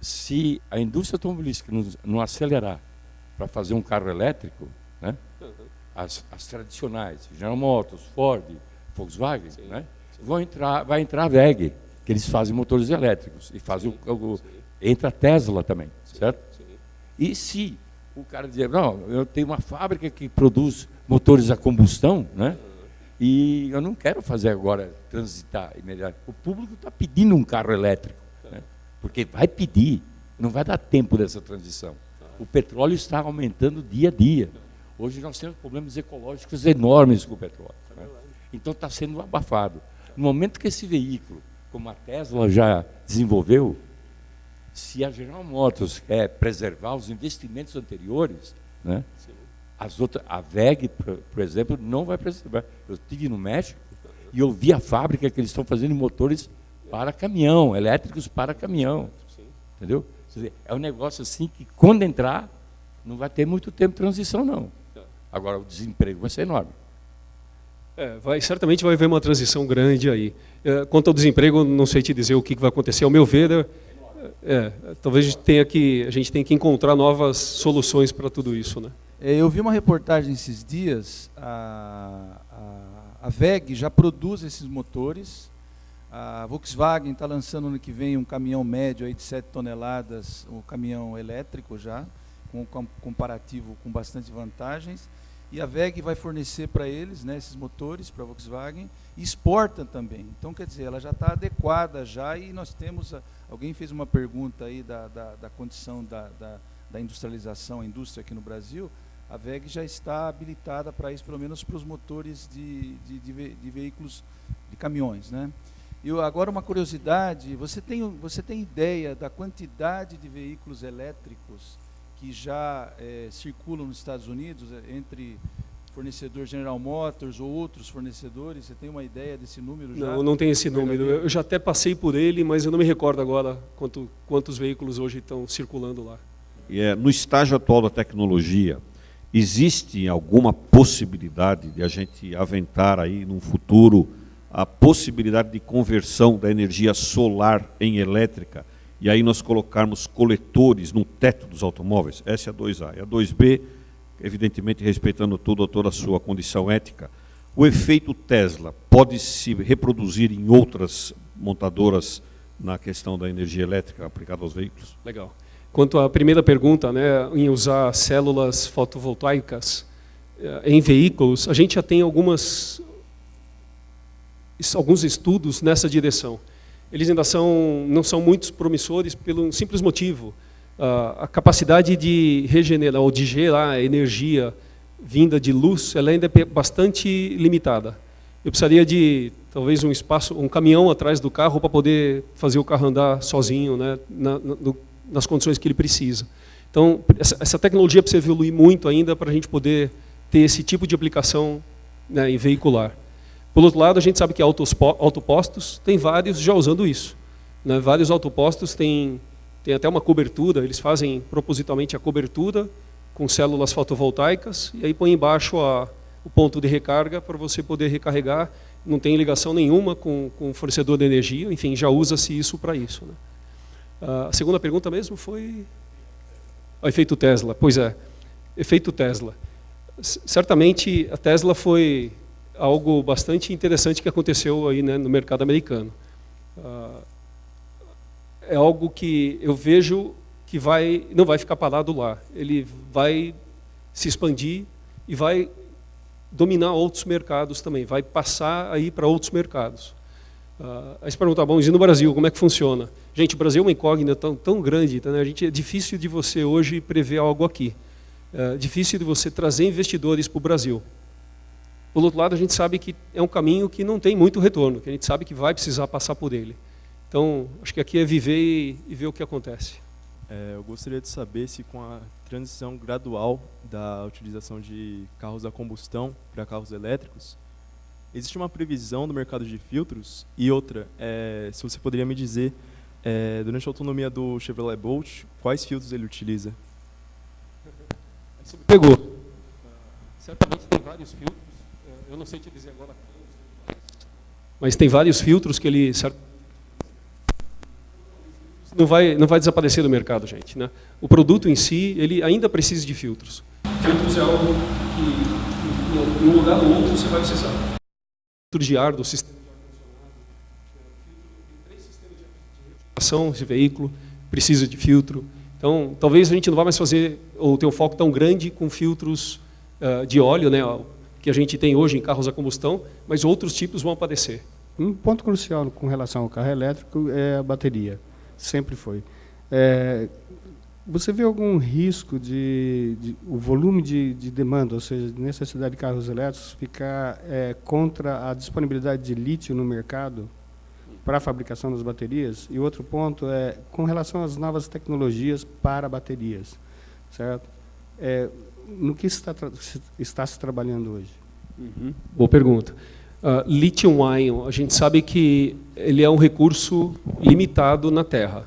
Speaker 16: se a indústria automobilística não acelerar para fazer um carro elétrico, né? As tradicionais, General Motors, Ford, Volkswagen, né? Vai entrar a WEG, que eles fazem motores elétricos, e fazem entra a Tesla também, certo? E se o cara dizer, não, eu tenho uma fábrica que produz motores a combustão, né? E eu não quero fazer agora transitar imediatamente. O público está pedindo um carro elétrico, né? Porque vai pedir, não vai dar tempo dessa transição. O petróleo está aumentando dia a dia. Hoje nós temos problemas ecológicos enormes com o petróleo, né? Então está sendo abafado. No momento que esse veículo, como a Tesla já desenvolveu, se a General Motors quer preservar os investimentos anteriores, né? A WEG, por exemplo, não vai preservar. Eu estive no México e eu vi a fábrica que eles estão fazendo motores para caminhão, elétricos para caminhão. Entendeu? Quer dizer, é um negócio assim que, quando entrar, não vai ter muito tempo de transição, não. Agora, o desemprego vai ser enorme.
Speaker 2: Certamente vai haver uma transição grande aí. Quanto ao desemprego, não sei te dizer o que vai acontecer. Ao meu ver, talvez a gente tenha que encontrar novas soluções para tudo isso, né?
Speaker 17: Eu vi uma reportagem esses dias, a WEG já produz esses motores, a Volkswagen está lançando ano que vem um caminhão médio aí de 7 toneladas, um caminhão elétrico já, com um comparativo com bastante vantagens, e a WEG vai fornecer para eles, né, esses motores para a Volkswagen, e exporta também. Então, quer dizer, ela já está adequada já, e nós temos, alguém fez uma pergunta aí da condição da industrialização, a indústria aqui no Brasil. A WEG já está habilitada para isso, pelo menos para os motores de veículos, de caminhões, né? E agora uma curiosidade, você tem ideia da quantidade de veículos elétricos que já circulam nos Estados Unidos, entre fornecedor General Motors ou outros fornecedores? Você tem uma ideia desse número já?
Speaker 2: Não tenho esse número. Eu já até passei por ele, mas eu não me recordo agora quantos veículos hoje estão circulando lá.
Speaker 18: No estágio atual da tecnologia, existe alguma possibilidade de a gente aventar aí num futuro a possibilidade de conversão da energia solar em elétrica, e aí nós colocarmos coletores no teto dos automóveis? Essa é a 2A. E a 2B, evidentemente respeitando toda a sua condição ética, o efeito Tesla pode se reproduzir em outras montadoras na questão da energia elétrica aplicada aos veículos?
Speaker 2: Legal. Quanto à primeira pergunta, né, em usar células fotovoltaicas em veículos, a gente já tem alguns estudos nessa direção. Eles ainda não são muito promissores pelo simples motivo. A capacidade de regenerar ou de gerar energia vinda de luz, ela ainda é bastante limitada. Eu precisaria de talvez um caminhão atrás do carro para poder fazer o carro andar sozinho, né, nas condições que ele precisa. Então, essa tecnologia precisa evoluir muito ainda para a gente poder ter esse tipo de aplicação, né, em veicular. Por outro lado, a gente sabe que autopostos, tem vários já usando isso, né? Vários autopostos têm até uma cobertura, eles fazem propositalmente a cobertura com células fotovoltaicas, e aí põe embaixo o ponto de recarga para você poder recarregar, não tem ligação nenhuma com o fornecedor de energia, enfim, já usa-se isso para isso, né? A segunda pergunta mesmo foi o efeito Tesla. Pois é, efeito Tesla. Certamente a Tesla foi algo bastante interessante que aconteceu aí, né, no mercado americano. É algo que eu vejo que não vai ficar parado lá. Ele vai se expandir e vai dominar outros mercados também, vai passar aí para outros mercados. Aí você pergunta, bom, e no Brasil, como é que funciona? Gente, o Brasil é uma incógnita tão grande, né? É difícil de você hoje prever algo aqui. É difícil de você trazer investidores para o Brasil. Por outro lado, a gente sabe que é um caminho que não tem muito retorno, que a gente sabe que vai precisar passar por ele. Então, acho que aqui é viver e ver o que acontece.
Speaker 19: Eu gostaria de saber se com a transição gradual da utilização de carros a combustão para carros elétricos, existe uma previsão no mercado de filtros? E outra, se você poderia me dizer Durante a autonomia do Chevrolet Bolt, quais filtros ele utiliza?
Speaker 2: Você me pegou. Certamente tem vários filtros. Eu não sei te dizer agora. Mas tem vários filtros que ele não vai desaparecer do mercado, gente, né? O produto em si, ele ainda precisa de filtros. Filtros é algo que, num lugar ou outro, você vai precisar. Filtro de ar do sistema de ação, esse veículo precisa de filtro. Então, talvez a gente não vá mais fazer, ou ter um foco tão grande com filtros de óleo, né, que a gente tem hoje em carros a combustão, mas outros tipos vão aparecer.
Speaker 20: Um ponto crucial com relação ao carro elétrico é a bateria. Sempre foi. Você vê algum risco o volume de demanda, ou seja, de necessidade de carros elétricos, ficar contra a disponibilidade de lítio no mercado para a fabricação das baterias? E outro ponto é com relação às novas tecnologias para baterias, certo? No que está se trabalhando hoje?
Speaker 2: Uhum. Boa pergunta. Lithium-ion, a gente sabe que ele é um recurso limitado na Terra.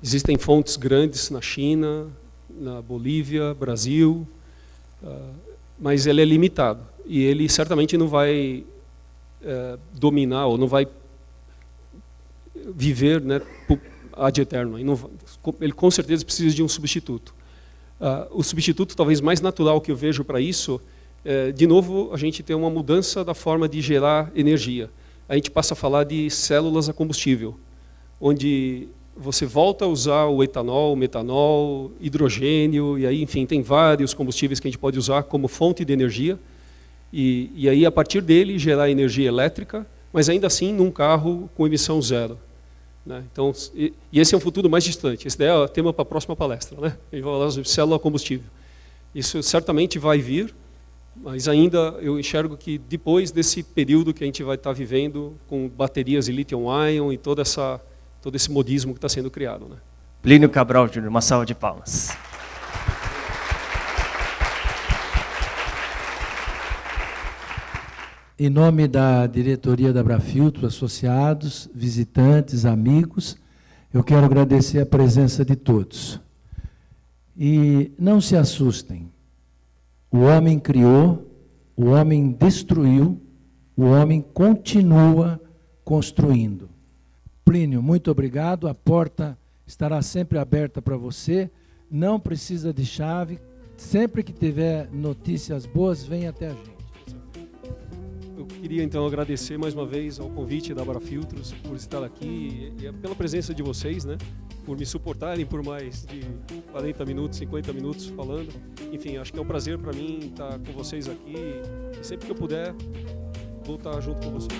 Speaker 2: Existem fontes grandes na China, na Bolívia, Brasil, mas ele é limitado. E ele certamente não vai dominar, ou não vai viver, né, ad eterno. Ele com certeza precisa de um substituto. O substituto talvez mais natural que eu vejo para isso, de novo, a gente tem uma mudança da forma de gerar energia. A gente passa a falar de células a combustível, onde você volta a usar o etanol, o metanol, hidrogênio, e aí, enfim, tem vários combustíveis que a gente pode usar como fonte de energia, e aí, a partir dele, gerar energia elétrica, mas ainda assim num carro com emissão zero. Né? Então, e esse é um futuro mais distante. Esse daí é o tema para a próxima palestra, né? A gente vai falar sobre célula a combustível. Isso certamente vai vir, mas ainda eu enxergo que depois desse período que a gente vai estar vivendo com baterias de lithium-ion e todo esse modismo que está sendo criado. Né?
Speaker 1: Plínio Cabral Júnior, uma salva de palmas.
Speaker 21: Em nome da diretoria da Abrafiltros, associados, visitantes, amigos, eu quero agradecer a presença de todos. E não se assustem. O homem criou, o homem destruiu, o homem continua construindo. Plínio, muito obrigado. A porta estará sempre aberta para você. Não precisa de chave. Sempre que tiver notícias boas, venha até a gente.
Speaker 2: Eu queria então agradecer mais uma vez ao convite da Abrafiltros por estar aqui e pela presença de vocês, né? Por me suportarem por mais de 40 minutos, 50 minutos falando. Enfim, acho que é um prazer para mim estar com vocês aqui e sempre que eu puder, vou estar junto com vocês.